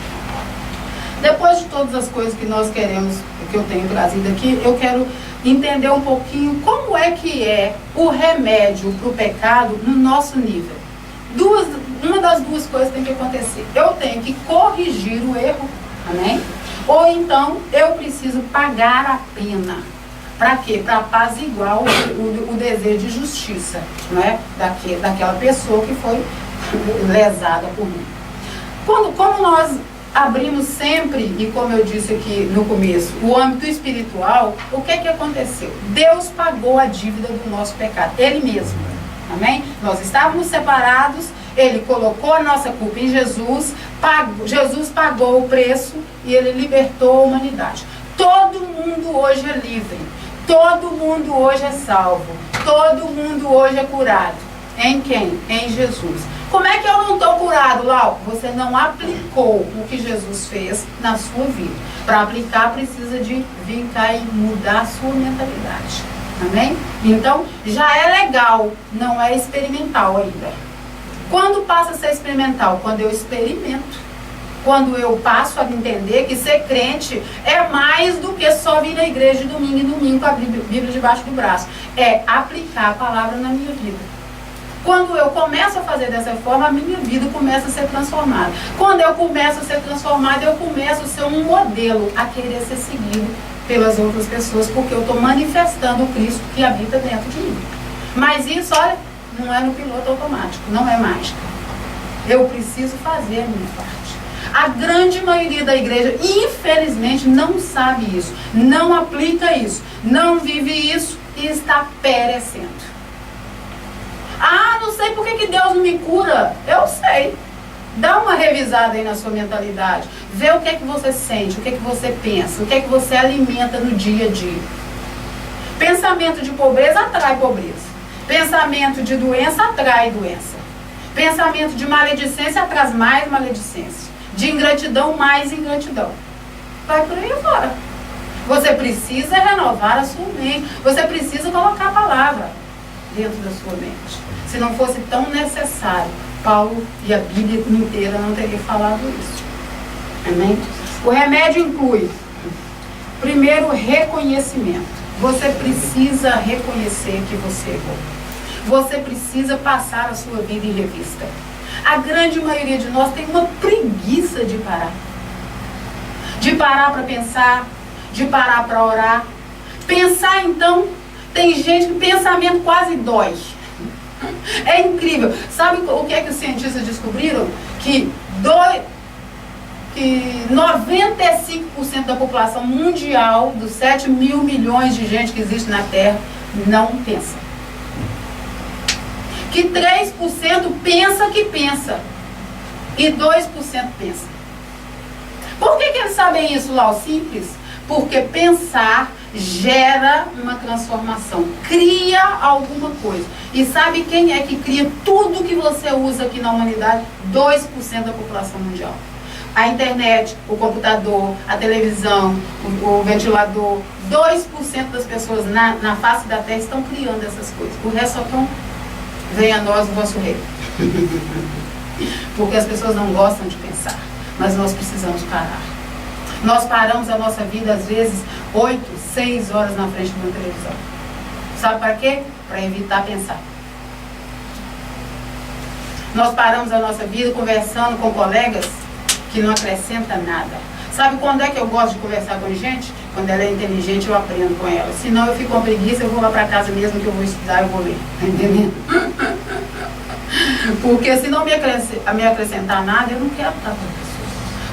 Speaker 1: Depois de todas as coisas que nós queremos, que eu tenho trazido aqui, eu quero entender um pouquinho como é que é o remédio para o pecado no nosso nível. Uma das duas coisas tem que acontecer. Eu tenho que corrigir o erro. Amém? Ou então eu preciso pagar a pena. Para quê? Para apaziguar o desejo de justiça, não é? Daquela pessoa que foi lesada por mim. Como nós abrimos sempre, e como eu disse aqui no começo, o âmbito espiritual, o que aconteceu? Deus pagou a dívida do nosso pecado, Ele mesmo. Amém? Nós estávamos separados, Ele colocou a nossa culpa em Jesus, Jesus pagou o preço e Ele libertou a humanidade. Todo mundo hoje é livre, todo mundo hoje é salvo, todo mundo hoje é curado. Em quem? Em Jesus. Como é que eu não estou curado, Lau? Você não aplicou o que Jesus fez na sua vida. Para aplicar, precisa de vir cá e mudar a sua mentalidade. Amém? Então, já é legal, não é experimental ainda. Quando passa a ser experimental? Quando eu experimento. Quando eu passo a entender que ser crente é mais do que só vir na igreja de domingo em domingo com a Bíblia debaixo do braço. É aplicar a palavra na minha vida. Quando eu começo a fazer dessa forma, a minha vida começa a ser transformada. Quando eu começo a ser transformada, eu começo a ser um modelo a querer ser seguido pelas outras pessoas, porque eu estou manifestando o Cristo que habita dentro de mim. Mas isso, olha, não é no piloto automático, não é mágica. Eu preciso fazer a minha parte. A grande maioria da igreja, infelizmente, não sabe isso, não aplica isso, não vive isso e está perecendo. Ah, não sei por que Deus não me cura. Eu sei. Dá uma revisada aí na sua mentalidade. Vê o que é que você sente, o que é que você pensa, o que é que você alimenta no dia a dia. Pensamento de pobreza atrai pobreza. Pensamento de doença atrai doença. Pensamento de maledicência atrai mais maledicência. De ingratidão, mais ingratidão. Vai por aí fora. Você precisa renovar a sua mente. Você precisa colocar a palavra dentro da sua mente. Se não fosse tão necessário, Paulo e a Bíblia inteira não teriam falado isso. Amém? O remédio inclui, primeiro, reconhecimento. Você precisa reconhecer que você errou. Você precisa passar a sua vida em revista. A grande maioria de nós tem uma preguiça de parar. De parar para pensar, de parar para orar. Pensar, então, tem gente que pensamento quase dói. É incrível. Sabe o que é que os cientistas descobriram? Que 95% da população mundial, dos 7 mil milhões de gente que existe na Terra, não pensa. Que 3% pensa que pensa. E 2% pensa. Por que eles sabem isso, Lau? Simples. Porque pensar gera uma transformação, cria alguma coisa. E sabe quem é que cria tudo que você usa aqui na humanidade? 2% da população mundial. A internet, o computador, a televisão, o ventilador, 2% das pessoas na face da Terra estão criando essas coisas. O resto só estão, venha a nós o vosso rei. Porque as pessoas não gostam de pensar, mas nós precisamos parar. Nós paramos a nossa vida, às vezes, 8, 6 horas na frente de uma televisão. Sabe para quê? Para evitar pensar. Nós paramos a nossa vida conversando com colegas que não acrescenta nada. Sabe quando é que eu gosto de conversar com gente? Quando ela é inteligente, eu aprendo com ela. Senão eu fico com preguiça, eu vou lá para casa mesmo que eu vou estudar, eu vou ler. Tá entendendo? Porque se não me acrescentar nada, eu não quero estar com a pessoa.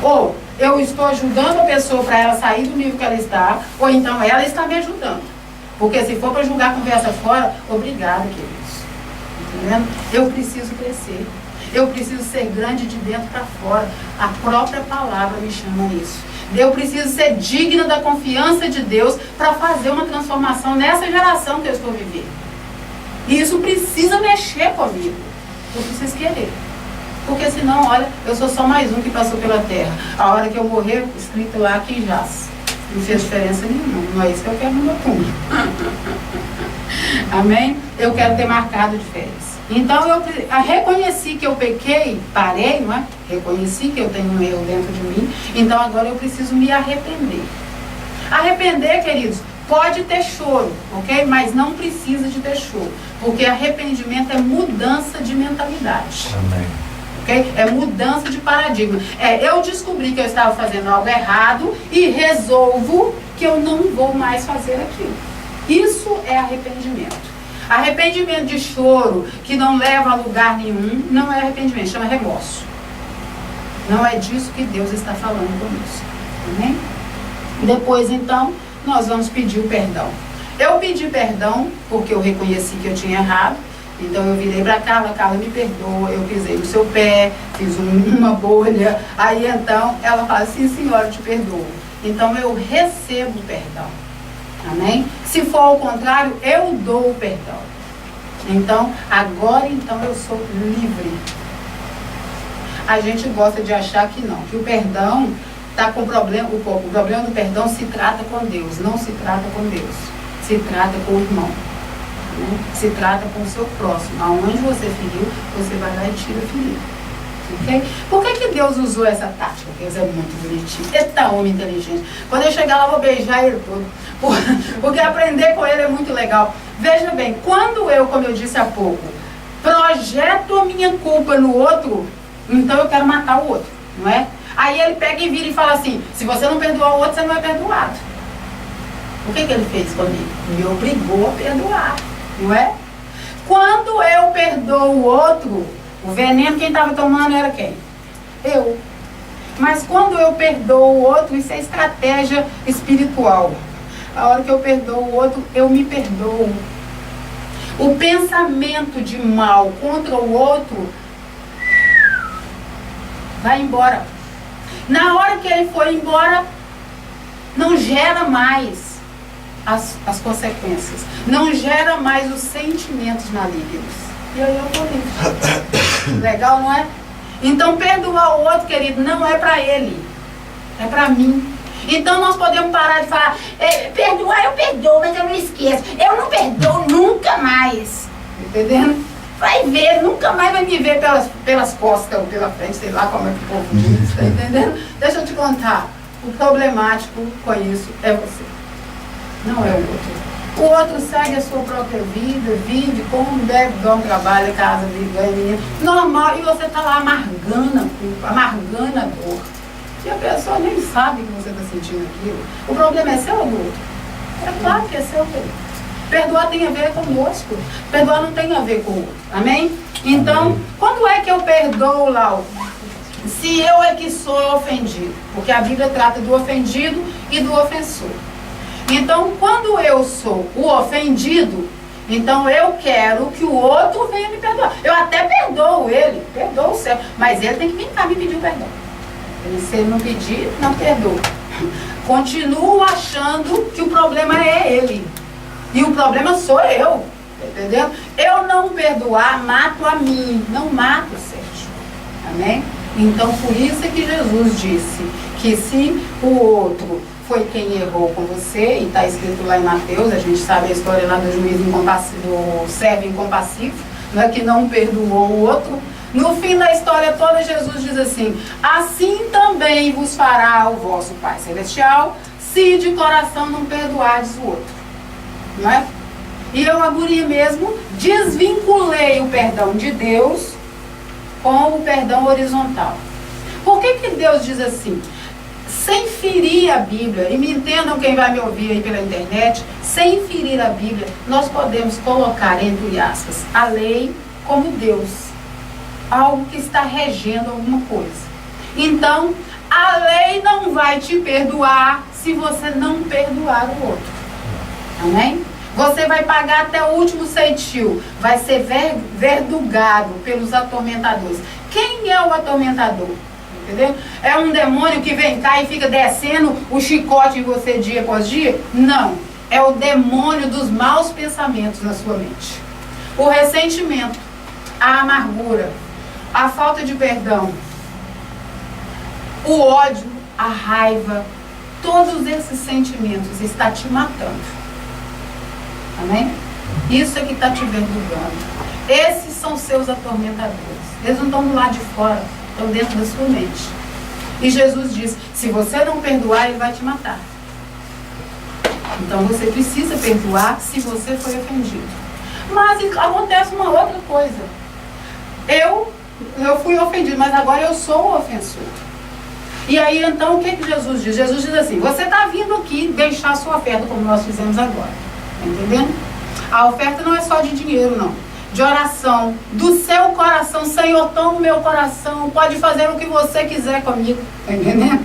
Speaker 1: Ou eu estou ajudando a pessoa para ela sair do nível que ela está, ou então ela está me ajudando. Porque se for para jogar a conversa fora, obrigada, queridos. Entendendo? Eu preciso crescer. Eu preciso ser grande de dentro para fora. A própria palavra me chama isso. Eu preciso ser digna da confiança de Deus para fazer uma transformação nessa geração que eu estou vivendo. E isso precisa mexer comigo. Eu preciso querer. Porque senão, olha, eu sou só mais um que passou pela terra. A hora que eu morrer, escrito lá que jaz. Não fez diferença nenhuma. Não é isso que eu quero no meu túmulo. Amém? Eu quero ter marcado de férias. Então eu reconheci que eu pequei, parei, não é? Reconheci que eu tenho um erro dentro de mim. Então agora eu preciso me arrepender. Arrepender, queridos, pode ter choro, ok? Mas não precisa de ter choro. Porque arrependimento é mudança de mentalidade.
Speaker 2: Amém.
Speaker 1: Okay? É mudança de paradigma. Eu descobri que eu estava fazendo algo errado e resolvo que eu não vou mais fazer aquilo. Isso é arrependimento. Arrependimento de choro que não leva a lugar nenhum não é arrependimento, chama remorso. Não é disso que Deus está falando conosco. Amém? Depois então nós vamos pedir o perdão. Eu pedi perdão porque eu reconheci que eu tinha errado. Então eu virei para Carla, Carla me perdoa, eu pisei no seu pé, fiz uma bolha. Aí então ela fala, sim senhora, eu te perdoo. Então eu recebo o perdão. Amém? Se for ao contrário, eu dou o perdão. Então, agora então eu sou livre. A gente gosta de achar que não, que o perdão está com problema, o problema do perdão se trata com Deus, não se trata com Deus. Se trata com o irmão. Né? Se trata com o seu próximo. Aonde você feriu, você vai lá e tira a ferida. Okay? Por que Deus usou essa tática? Deus é muito bonitinho, é tão homem inteligente. Quando eu chegar lá, eu vou beijar ele todo. Porque aprender com ele é muito legal. Veja bem, quando eu, como eu disse há pouco, projeto a minha culpa no outro, então eu quero matar o outro, não é? Aí ele pega e vira e fala assim, se você não perdoar o outro, você não é perdoado. O que ele fez comigo? Me obrigou a perdoar, não é? Quando eu perdoo o outro, o veneno quem estava tomando era quem? Eu. Mas quando eu perdoo o outro, isso é estratégia espiritual. A hora que eu perdoo o outro, eu me perdoo. O pensamento de mal contra o outro vai embora. Na hora que ele for embora, não gera mais as consequências. Não gera mais os sentimentos malignos. E aí eu tô livre. Legal, não é? Então perdoar o outro, querido, não é para ele. É para mim. Então nós podemos parar de falar, perdoar eu perdoo, mas eu não esqueço. Eu não perdoo nunca mais. Entendendo? Vai ver, nunca mais vai me ver pelas costas ou pela frente, sei lá como é que o povo diz, tá entendendo? Deixa eu te contar, o problemático com isso é você, não é o outro. O outro segue a sua própria vida, vive como deve, dorme, trabalha, casa, vive, ganha dinheiro, normal, e você está lá amargando a culpa, amargando a dor. E a pessoa nem sabe que você está sentindo aquilo. O problema é seu ou do outro? É claro que é seu, querido. Perdoar tem a ver conosco. Perdoar não tem a ver com o outro. Amém? Então, quando é que eu perdoo, Lau? Se eu é que sou ofendido. Porque a Bíblia trata do ofendido e do ofensor. Então, quando eu sou o ofendido, então eu quero que o outro venha me perdoar. Eu até perdoo ele, perdoo o céu, mas ele tem que vir cá me pedir o perdão. Se ele não pedir, não perdoa. Continuo achando que o problema é ele. E o problema sou eu. Entendeu? Eu não perdoar, mato a mim, não mato o Sérgio. Amém? Então, por isso é que Jesus disse que se o outro foi quem errou com você, e está escrito lá em Mateus, a gente sabe a história lá do juiz incompassivo, do servo incompassivo, né, que não perdoou o outro. No fim da história toda, Jesus diz assim: assim também vos fará o vosso Pai Celestial, se de coração não perdoardes o outro. Não é? E eu, a guria mesmo, desvinculei o perdão de Deus com o perdão horizontal. Por que que Deus diz assim? Sem ferir a Bíblia, e me entendam quem vai me ouvir aí pela internet, sem ferir a Bíblia, nós podemos colocar, entre aspas, a lei como Deus. Algo que está regendo alguma coisa. Então, a lei não vai te perdoar se você não perdoar o outro. Amém? Você vai pagar até o último centil. Vai ser verdugado pelos atormentadores. Quem é o atormentador? Entendeu? É um demônio que vem cá e fica descendo o chicote em você dia após dia? Não. É o demônio dos maus pensamentos na sua mente. O ressentimento, a amargura, a falta de perdão, o ódio, a raiva, todos esses sentimentos estão te matando. Amém? Isso é que está te verdugando. Esses são seus atormentadores. Eles não estão do lado de fora, estão dentro da sua mente. E Jesus diz: se você não perdoar, ele vai te matar. Então você precisa perdoar se você foi ofendido. Mas acontece uma outra coisa. Eu fui ofendido, mas agora eu sou o ofensor. E aí então o que que Jesus diz? Jesus diz assim: você está vindo aqui deixar a sua oferta, como nós fizemos agora. Entendendo? A oferta não é só de dinheiro, não. De oração, do seu coração. Senhor, toma o meu coração, pode fazer o que você quiser comigo. Tá entendendo?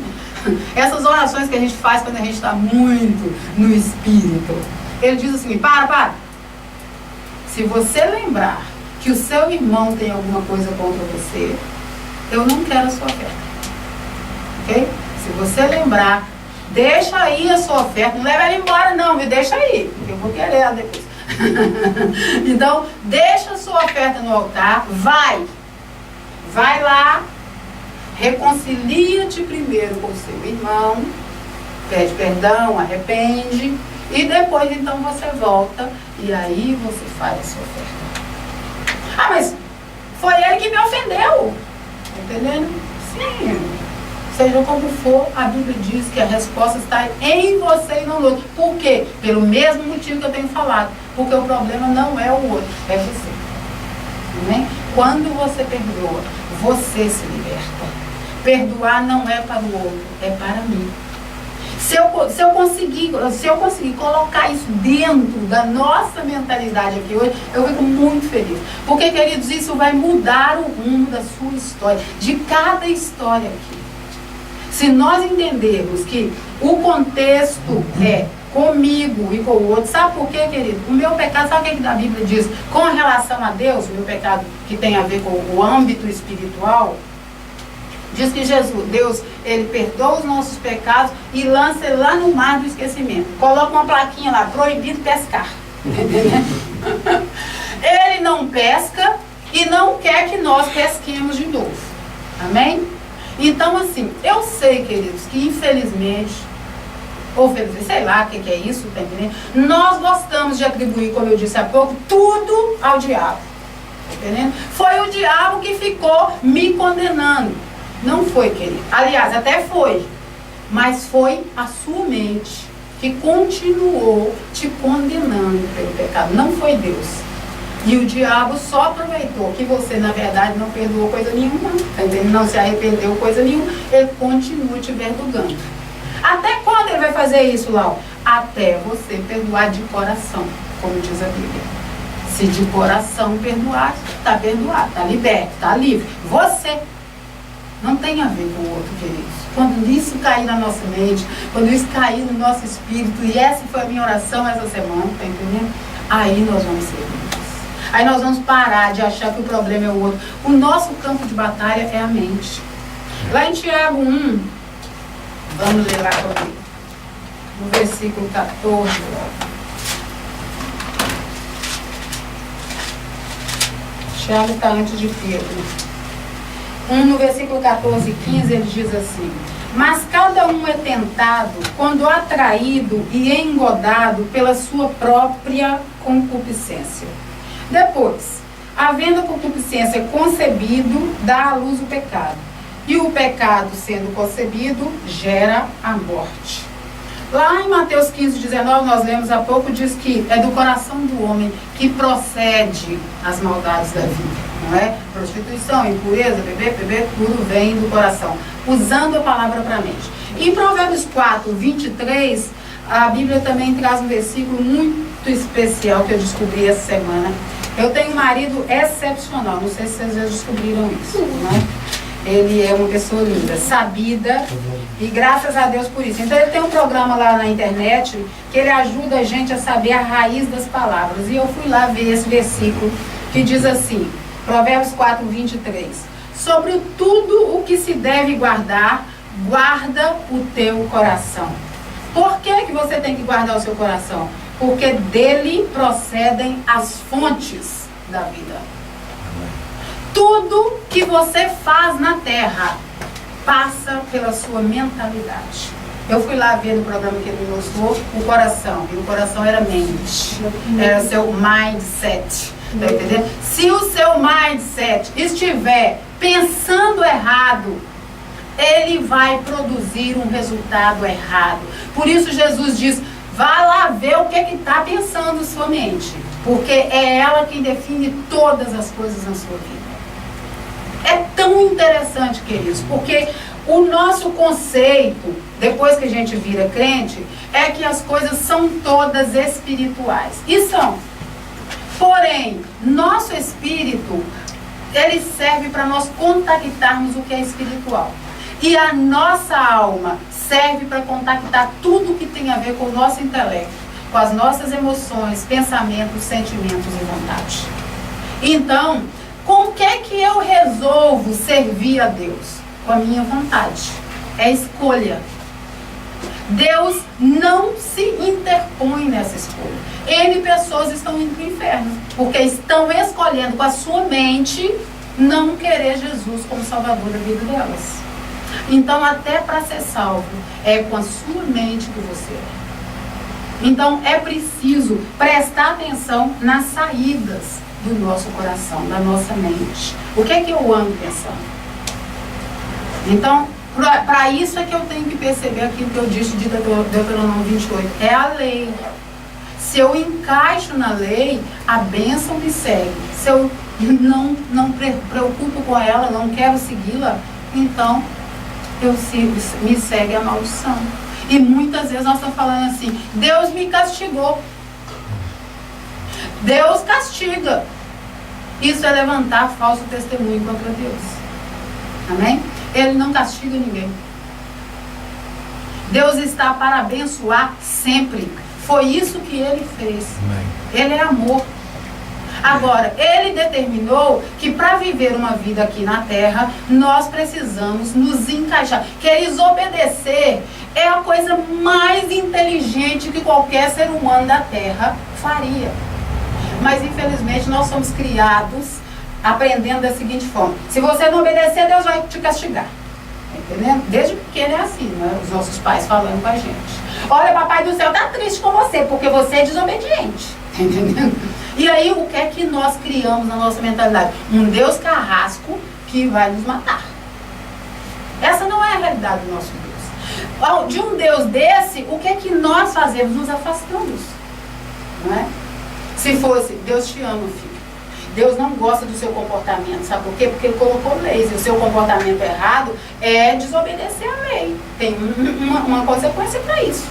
Speaker 1: Essas orações que a gente faz quando a gente está muito no Espírito. Ele diz assim: para. Se você lembrar que o seu irmão tem alguma coisa contra você, eu não quero a sua oferta. Ok? Se você lembrar, deixa aí a sua oferta. Não leva ela embora não, me deixa aí, porque eu vou querer ela depois. Então, deixa a sua oferta no altar. Vai lá, reconcilia-te primeiro com o seu irmão, pede perdão, arrepende, e depois então você volta e aí você faz a sua oferta. Ah, mas foi ele que me ofendeu. Entendendo? Sim. Seja como for, a Bíblia diz que a resposta está em você e não no outro. Por quê? Pelo mesmo motivo que eu tenho falado. Porque o problema não é o outro, é você. Amém? Quando você perdoa, você se liberta. Perdoar não é para o outro, é para mim. Se eu conseguir colocar isso dentro da nossa mentalidade aqui hoje, eu fico muito feliz. Porque, queridos, isso vai mudar o rumo da sua história, de cada história aqui. Se nós entendermos que o contexto é comigo e com o outro, sabe por quê, querido? O meu pecado, sabe o que a Bíblia diz? Com relação a Deus, o meu pecado que tem a ver com o âmbito espiritual, diz que Deus, ele perdoa os nossos pecados e lança ele lá no mar do esquecimento. Coloca uma plaquinha lá: proibido pescar. Ele não pesca e não quer que nós pesquemos de novo. Amém? Então, assim, eu sei, queridos, que infelizmente, ou felizmente, sei lá o que é isso, tá entendendo? Nós gostamos de atribuir, como eu disse há pouco, tudo ao diabo. Tá entendendo? Foi o diabo que ficou me condenando. Não foi, querido. Aliás, até foi. Mas foi a sua mente que continuou te condenando pelo pecado. Não foi Deus. E o diabo só aproveitou que você, na verdade, não perdoou coisa nenhuma, não se arrependeu coisa nenhuma, ele continua te verdugando. Até quando ele vai fazer isso, Lau? Até você perdoar de coração. como diz a Bíblia. Se de coração perdoar, está perdoado, está liberto, está livre. Você não tem a ver com o outro, queridos. Quando isso cair na nossa mente, quando isso cair no nosso espírito, e essa foi a minha oração essa semana, tá entendendo? Aí nós vamos ser livres. Aí nós vamos parar de achar que o problema é o outro. O nosso campo de batalha é a mente. Lá em Tiago 1, vamos ler lá comigo, no versículo 14. Tiago está antes de Pedro. No versículo 14 e 15, ele diz assim: mas cada um é tentado quando atraído e engodado pela sua própria concupiscência. Depois, havendo a concupiscência concebido, dá à luz o pecado. E o pecado, sendo concebido, gera a morte. Lá em Mateus 15, 19, nós lemos há pouco, diz que é do coração do homem que procede as maldades da vida. Não é? Prostituição, impureza, beber, tudo vem do coração. Usando a palavra para a mente. Em Provérbios 4, 23, a Bíblia também traz um versículo muito especial que eu descobri essa semana. Eu tenho um marido excepcional, não sei se vocês já descobriram isso, né? Ele é uma pessoa linda, sabida, e graças a Deus por isso. Então ele tem um programa lá na internet que ele ajuda a gente a saber a raiz das palavras. E eu fui lá ver esse versículo que diz assim, Provérbios 4, 23. Sobre tudo o que se deve guardar, guarda o teu coração. Por que você tem que guardar o seu coração? Porque dele procedem as fontes da vida. Tudo que você faz na terra passa pela sua mentalidade. Eu fui lá ver no programa que ele me mostrou o coração. E o coração era mente. Era seu mindset. Tá entendendo? Se o seu mindset estiver pensando errado, ele vai produzir um resultado errado. Por isso Jesus diz, vá lá ver o que está pensando sua mente. Porque é ela quem define todas as coisas na sua vida. É tão interessante, queridos, porque o nosso conceito, depois que a gente vira crente, é que as coisas são todas espirituais. E são. Porém, nosso espírito, ele serve para nós contactarmos o que é espiritual. E a nossa alma serve para contactar tudo que tem a ver com o nosso intelecto, com as nossas emoções, pensamentos, sentimentos e vontade. Então, com o que eu resolvo servir a Deus? Com a minha vontade. É escolha. Deus não se interpõe nessa escolha. N pessoas estão indo para o inferno, porque estão escolhendo com a sua mente não querer Jesus como Salvador da vida delas. Então, até para ser salvo, é com a sua mente que você é. Então, é preciso prestar atenção nas saídas do nosso coração, da nossa mente. O que é que eu ando pensando? Então, para isso é que eu tenho que perceber aquilo que eu disse de Deuteronômio 28. É a lei. Se eu encaixo na lei, a bênção me segue. Se eu não preocupo com ela, não quero segui-la, então me segue a maldição. E muitas vezes nós estamos falando assim, Deus me castigou. Deus castiga. Isso é levantar falso testemunho contra Deus. Amém? Ele não castiga ninguém. Deus está para abençoar sempre. Foi isso que ele fez. Amém. Ele é amor. Agora, ele determinou que para viver uma vida aqui na terra, nós precisamos nos encaixar. Queres obedecer é a coisa mais inteligente que qualquer ser humano da terra faria. Mas infelizmente nós somos criados aprendendo da seguinte forma: se você não obedecer, Deus vai te castigar. Entendendo? Desde pequeno é assim, né? Os nossos pais falando com a gente. Olha, papai do céu tá triste com você, porque você é desobediente. Entendendo? E aí, o que é que nós criamos na nossa mentalidade? Um Deus carrasco que vai nos matar. Essa não é a realidade do nosso Deus. De um Deus desse, o que é que nós fazemos? Nos afastamos. Não é? Se fosse, Deus te ama, filho. Deus não gosta do seu comportamento. Sabe por quê? Porque ele colocou leis. E o seu comportamento errado é desobedecer a lei. Tem uma consequência para isso.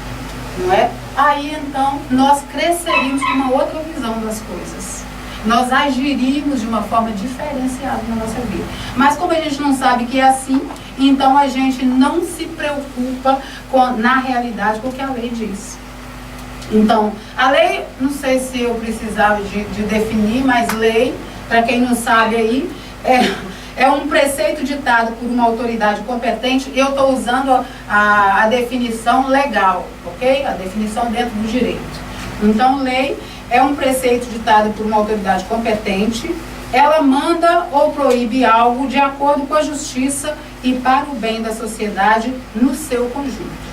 Speaker 1: Não é? aí então nós cresceríamos com uma outra visão das coisas. Nós agiríamos de uma forma diferenciada na nossa vida. Mas como a gente não sabe que é assim, então a gente não se preocupa na realidade com o que a lei diz. Então, a lei, não sei se eu precisava de definir, mas lei, para quem não sabe aí, é um preceito ditado por uma autoridade competente. Eu estou usando a definição legal, ok? A definição dentro do direito. Então, lei é um preceito ditado por uma autoridade competente. Ela manda ou proíbe algo de acordo com a justiça e para o bem da sociedade no seu conjunto.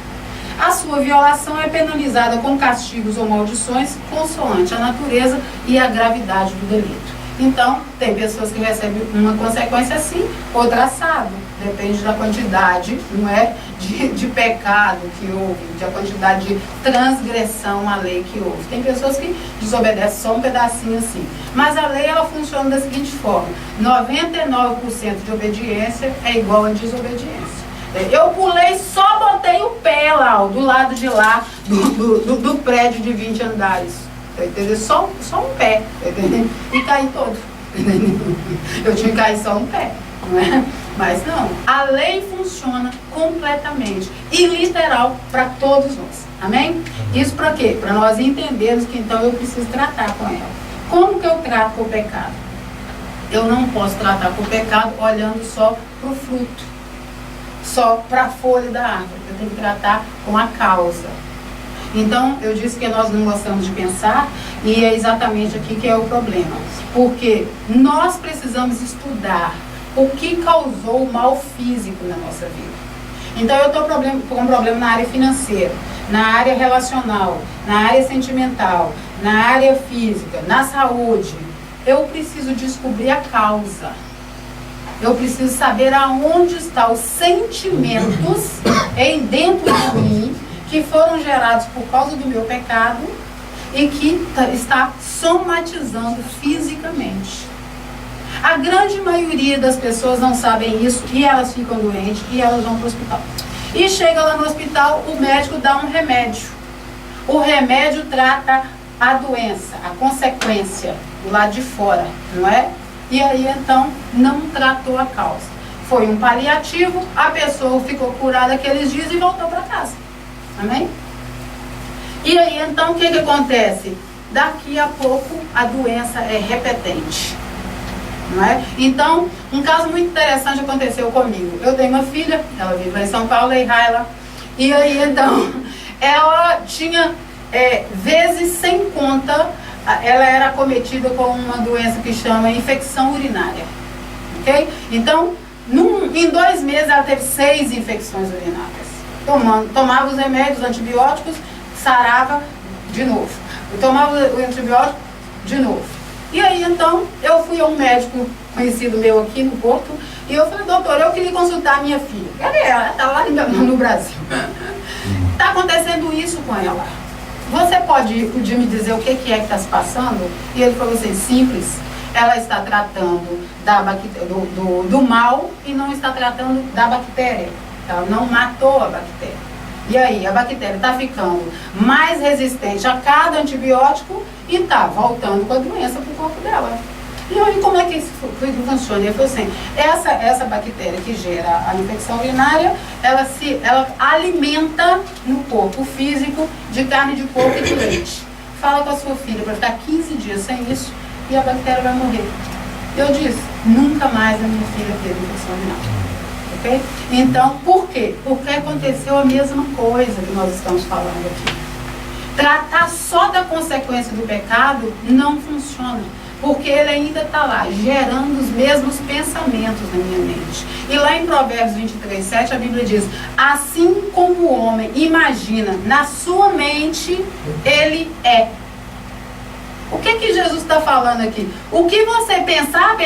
Speaker 1: A sua violação é penalizada com castigos ou maldições consoante a natureza e a gravidade do delito. Então, tem pessoas que recebem uma consequência assim, outra assado. Depende da quantidade, não é, de pecado que houve, da quantidade de transgressão à lei que houve. Tem pessoas que desobedecem só um pedacinho assim. Mas a lei, ela funciona da seguinte forma: 99% de obediência é igual a desobediência. Eu pulei, só botei o pé lá, do lado de lá, do prédio de 20 andares. Entendeu? Só um pé, entendeu? E caí todo. Entendeu? Eu tinha que cair só um pé, não é? Mas não, a lei funciona completamente e literal para todos nós. Amém? Isso para quê? Para nós entendermos que então eu preciso tratar com ela. Como que eu trato com o pecado? Eu não posso tratar com o pecado olhando só para o fruto, só para a folha da árvore. Eu tenho que tratar com a causa. Então, eu disse que nós não gostamos de pensar, e é exatamente aqui que é o problema. Porque nós precisamos estudar o que causou o mal físico na nossa vida. Então, eu estou com um problema na área financeira, na área relacional, na área sentimental, na área física, na saúde. Eu preciso descobrir a causa. Eu preciso saber aonde estão os sentimentos dentro de mim que foram gerados por causa do meu pecado e que está somatizando fisicamente. A grande maioria das pessoas não sabem isso e elas ficam doentes e elas vão para o hospital. E chega lá no hospital, o médico dá um remédio. O remédio trata a doença, a consequência, do lado de fora, não é? E aí então não tratou a causa. Foi um paliativo, a pessoa ficou curada aqueles dias e voltou para casa. Amém? E aí então o que acontece? Daqui a pouco a doença é repetente. Não é? Então, um caso muito interessante aconteceu comigo. Eu tenho uma filha, ela vive lá em São Paulo, em Raila. E aí então, ela tinha vezes sem conta, ela era acometida com uma doença que chama infecção urinária. Ok? Então, em 2 meses ela teve 6 infecções urinárias. Tomava os remédios, antibióticos, sarava de novo. Eu tomava o antibiótico de novo. E aí então, eu fui a um médico conhecido meu aqui no Porto, e eu falei: doutor, eu queria consultar a minha filha. Cadê ela? Ela está lá no Brasil. Está acontecendo isso com ela. Você podia me dizer o que é que está se passando? E ele falou assim: simples. Ela está tratando do mal e não está tratando da bactéria. Ela não matou a bactéria. E aí, a bactéria está ficando mais resistente a cada antibiótico e está voltando com a doença para o corpo dela. E aí, como é que isso funciona? Ele falou assim: essa bactéria que gera a infecção urinária, ela alimenta no corpo físico de carne de porco e de leite. Fala com a sua filha para ficar 15 dias sem isso e a bactéria vai morrer. Eu disse: nunca mais a minha filha teve infecção urinária. Okay? Então, por quê? Porque aconteceu a mesma coisa que nós estamos falando aqui. Tratar só da consequência do pecado não funciona, porque ele ainda está lá, gerando os mesmos pensamentos na minha mente. E lá em Provérbios 23:7, a Bíblia diz: assim como o homem imagina na sua mente, ele é. O que Jesus está falando aqui? O que você pensar,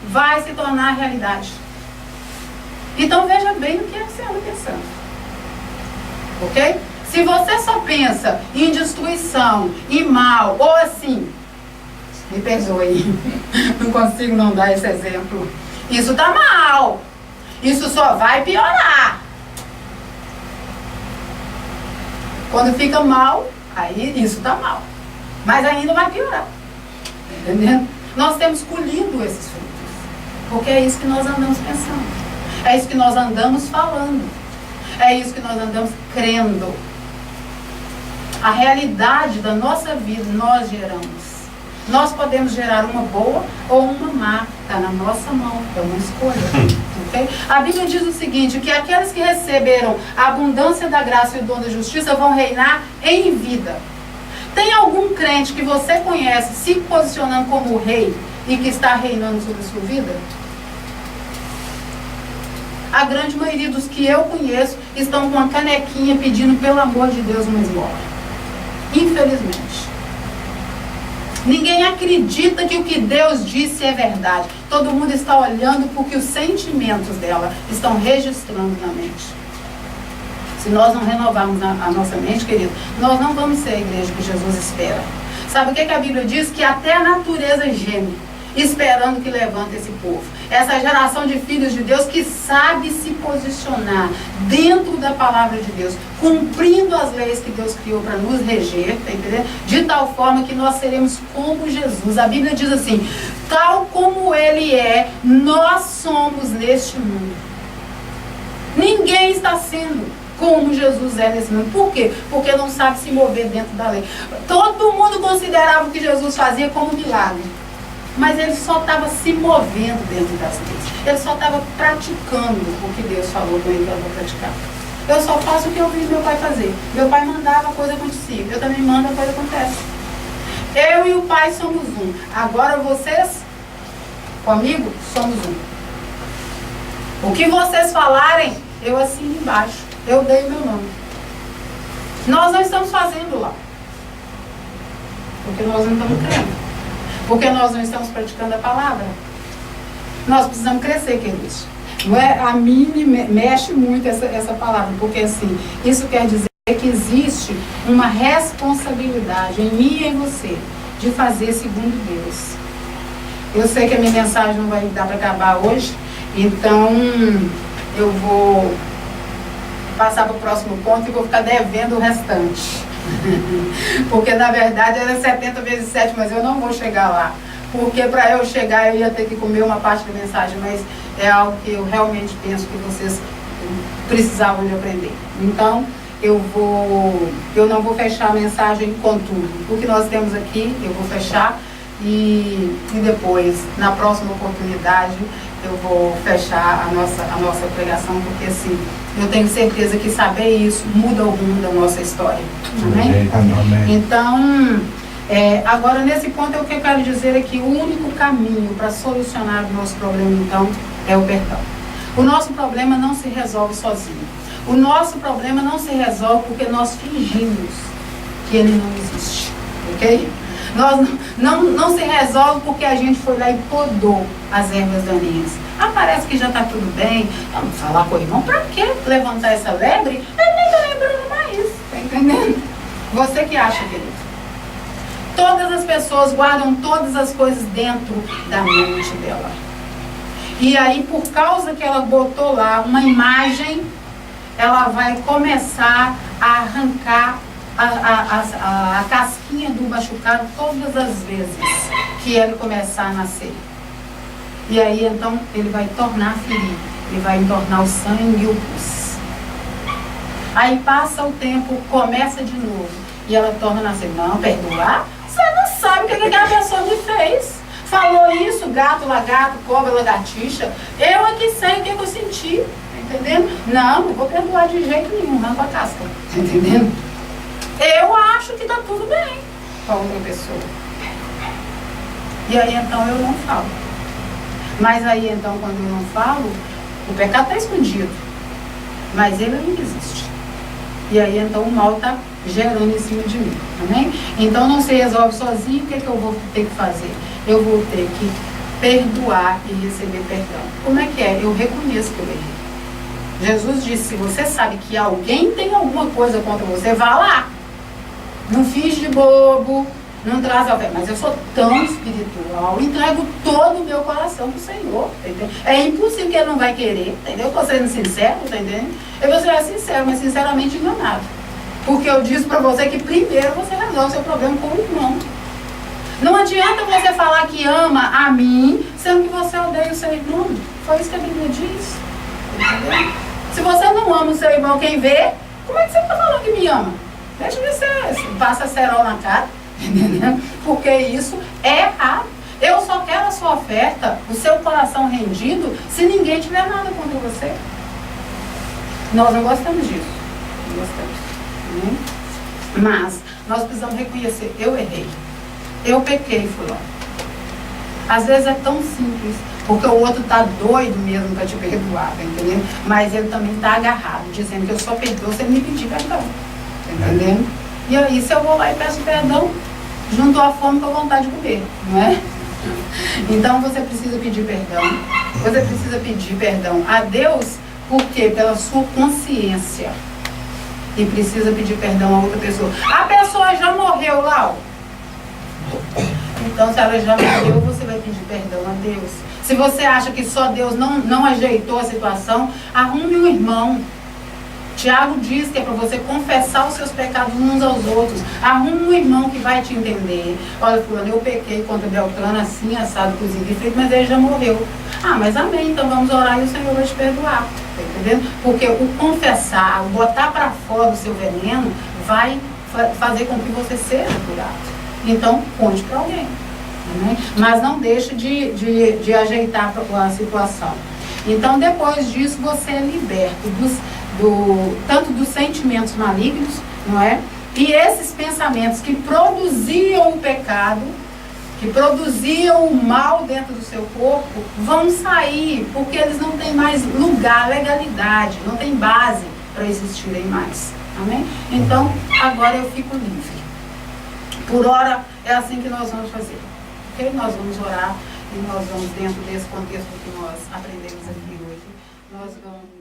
Speaker 1: vai se tornar realidade. Então veja bem o que você anda pensando. Ok? Se você só pensa em destruição, em mal, ou assim, me perdoe, não consigo não dar esse exemplo. Isso está mal. Isso só vai piorar. Quando fica mal, aí isso está mal. Mas ainda vai piorar. Entendendo? Nós temos colhido esses frutos. Porque é isso que nós andamos pensando. É isso que nós andamos falando. É isso que nós andamos crendo. A realidade da nossa vida nós geramos. Nós podemos gerar uma boa ou uma má. Está na nossa mão. É uma escolha. Okay? A Bíblia diz o seguinte, que aqueles que receberam a abundância da graça e o dom da justiça vão reinar em vida. Tem algum crente que você conhece se posicionando como rei e que está reinando sobre a sua vida? A grande maioria dos que eu conheço estão com uma canequinha pedindo, pelo amor de Deus, uma esmola. Infelizmente. Ninguém acredita que o que Deus disse é verdade. Todo mundo está olhando porque os sentimentos dela estão registrando na mente. Se nós não renovarmos a nossa mente, querido, nós não vamos ser a igreja que Jesus espera. Sabe o que a Bíblia diz? Que até a natureza geme, esperando que levante esse povo. Essa geração de filhos de Deus que sabe se posicionar dentro da palavra de Deus, cumprindo as leis que Deus criou para nos reger, tá entendendo? De tal forma que nós seremos como Jesus. A Bíblia diz assim, tal como Ele é, nós somos neste mundo. Ninguém está sendo como Jesus é nesse mundo. Por quê? Porque não sabe se mover dentro da lei. Todo mundo considerava o que Jesus fazia como milagre. Mas ele só estava se movendo dentro das leis. Ele só estava praticando o que Deus falou para ele que eu vou praticar. Eu só faço o que eu vi meu pai fazer. Meu pai mandava, a coisa acontecia. Eu também mando, a coisa acontece. Eu e o pai somos um. Agora vocês, comigo, somos um. O que vocês falarem, eu assino embaixo. Eu dei o meu nome. Nós não estamos fazendo lá. Porque nós não estamos crendo. Porque nós não estamos praticando a palavra. Nós precisamos crescer, queridos. Não é? A mim me mexe muito essa palavra, porque assim, isso quer dizer que existe uma responsabilidade em mim e em você de fazer segundo Deus. Eu sei que a minha mensagem não vai dar para acabar hoje, então eu vou passar para o próximo ponto e vou ficar devendo o restante. Porque na verdade era 70 vezes 7, mas eu não vou chegar lá. Porque para eu chegar eu ia ter que comer uma parte da mensagem, mas é algo que eu realmente penso que vocês precisavam de aprender. Então eu não vou fechar a mensagem com tudo. O que nós temos aqui eu vou fechar e depois, na próxima oportunidade, eu vou fechar a nossa pregação, porque assim, eu tenho certeza que saber isso muda o rumo da nossa história. Amém? Amém. Então, agora nesse ponto o que eu quero dizer é que o único caminho para solucionar o nosso problema, então, é o perdão. O nosso problema não se resolve sozinho. O nosso problema não se resolve porque nós fingimos que ele não existe. Ok? Não se resolve porque a gente foi lá e podou as ervas daninhas. Parece que já está tudo bem. Vamos falar com o irmão. Para que levantar essa lebre? Ele nem está lembrando mais. Está entendendo? Você que acha, querido? Todas as pessoas guardam todas as coisas dentro da mente dela. E aí, por causa que ela botou lá uma imagem, ela vai começar a arrancar a casquinha do machucado todas as vezes que ele começar a nascer. E aí então ele vai tornar a ferir, ele vai tornar o sangue e o pus. Aí passa o tempo, começa de novo e ela torna a nascer. Não, perdoar? Você não sabe o que aquela pessoa me fez. Falou isso, gato, lagarto, cobra, lagartixa. Eu é que sei o que eu senti, entendendo? Não vou perdoar de jeito nenhum, arranca a casca, entendendo? Eu acho que está tudo bem com a outra pessoa. E aí então eu não falo. Mas aí então quando eu não falo, o pecado está escondido. Mas ele ainda existe. E aí então o mal está gerando em cima de mim. Amém? Então não se resolve sozinho. O que é que eu vou ter que fazer? Eu vou ter que perdoar e receber perdão. Como é que é? Eu reconheço que eu errei. Jesus disse, se você sabe que alguém tem alguma coisa contra você, vá lá. Não finge de bobo, não traz a fé. Mas eu sou tão espiritual, entrego todo o meu coração pro Senhor, entendeu? É impossível que ele não vai querer, entendeu? Eu estou sendo sincero, tá entendendo? Eu vou ser sincero, mas sinceramente enganado. Porque eu disse para você que primeiro você resolve o seu problema com o irmão. Não adianta você falar que ama a mim, sendo que você odeia o seu irmão. Foi isso que a Bíblia diz. Entendeu? Se você não ama o seu irmão, quem vê, como é que você está falando que me ama? Deixa de ser, passa cerol na cara. Entendeu? Porque isso é errado. Eu só quero a sua oferta, o seu coração rendido, se ninguém tiver nada contra você. Nós não gostamos disso. Não gostamos. Mas nós precisamos reconhecer, eu errei. Eu pequei, fulano. Às vezes é tão simples, porque o outro está doido mesmo para te perdoar, tá entendendo? Mas ele também está agarrado, dizendo que eu só perdoo se ele me pedir perdão. Tá entendendo? E aí, se eu vou lá e peço perdão, junto à fome com a vontade de comer, não é? Então você precisa pedir perdão. Você precisa pedir perdão a Deus, porque pela sua consciência. E precisa pedir perdão a outra pessoa. A pessoa já morreu lá, ó. Então, se ela já morreu, você vai pedir perdão a Deus. Se você acha que só Deus não ajeitou a situação, arrume um irmão. Tiago diz que é para você confessar os seus pecados uns aos outros. Arrume um irmão que vai te entender. Olha, fulano, eu pequei contra Beltrano assim, assado, cozido e frito, mas ele já morreu. Ah, mas amém, então vamos orar e o Senhor vai te perdoar. Tá entendendo? Porque o confessar, o botar para fora o seu veneno, vai fazer com que você seja curado. Então, conte para alguém. Né? Mas não deixe de ajeitar a situação. Então, depois disso, você é liberto tanto dos sentimentos malignos, não é? E esses pensamentos que produziam o pecado, que produziam o mal dentro do seu corpo, vão sair, porque eles não têm mais lugar, legalidade, não tem base para existirem mais. Amém? Então, agora eu fico livre. Por hora, é assim que nós vamos fazer. Ok? Nós vamos orar e nós vamos, dentro desse contexto que nós aprendemos aqui hoje, nós vamos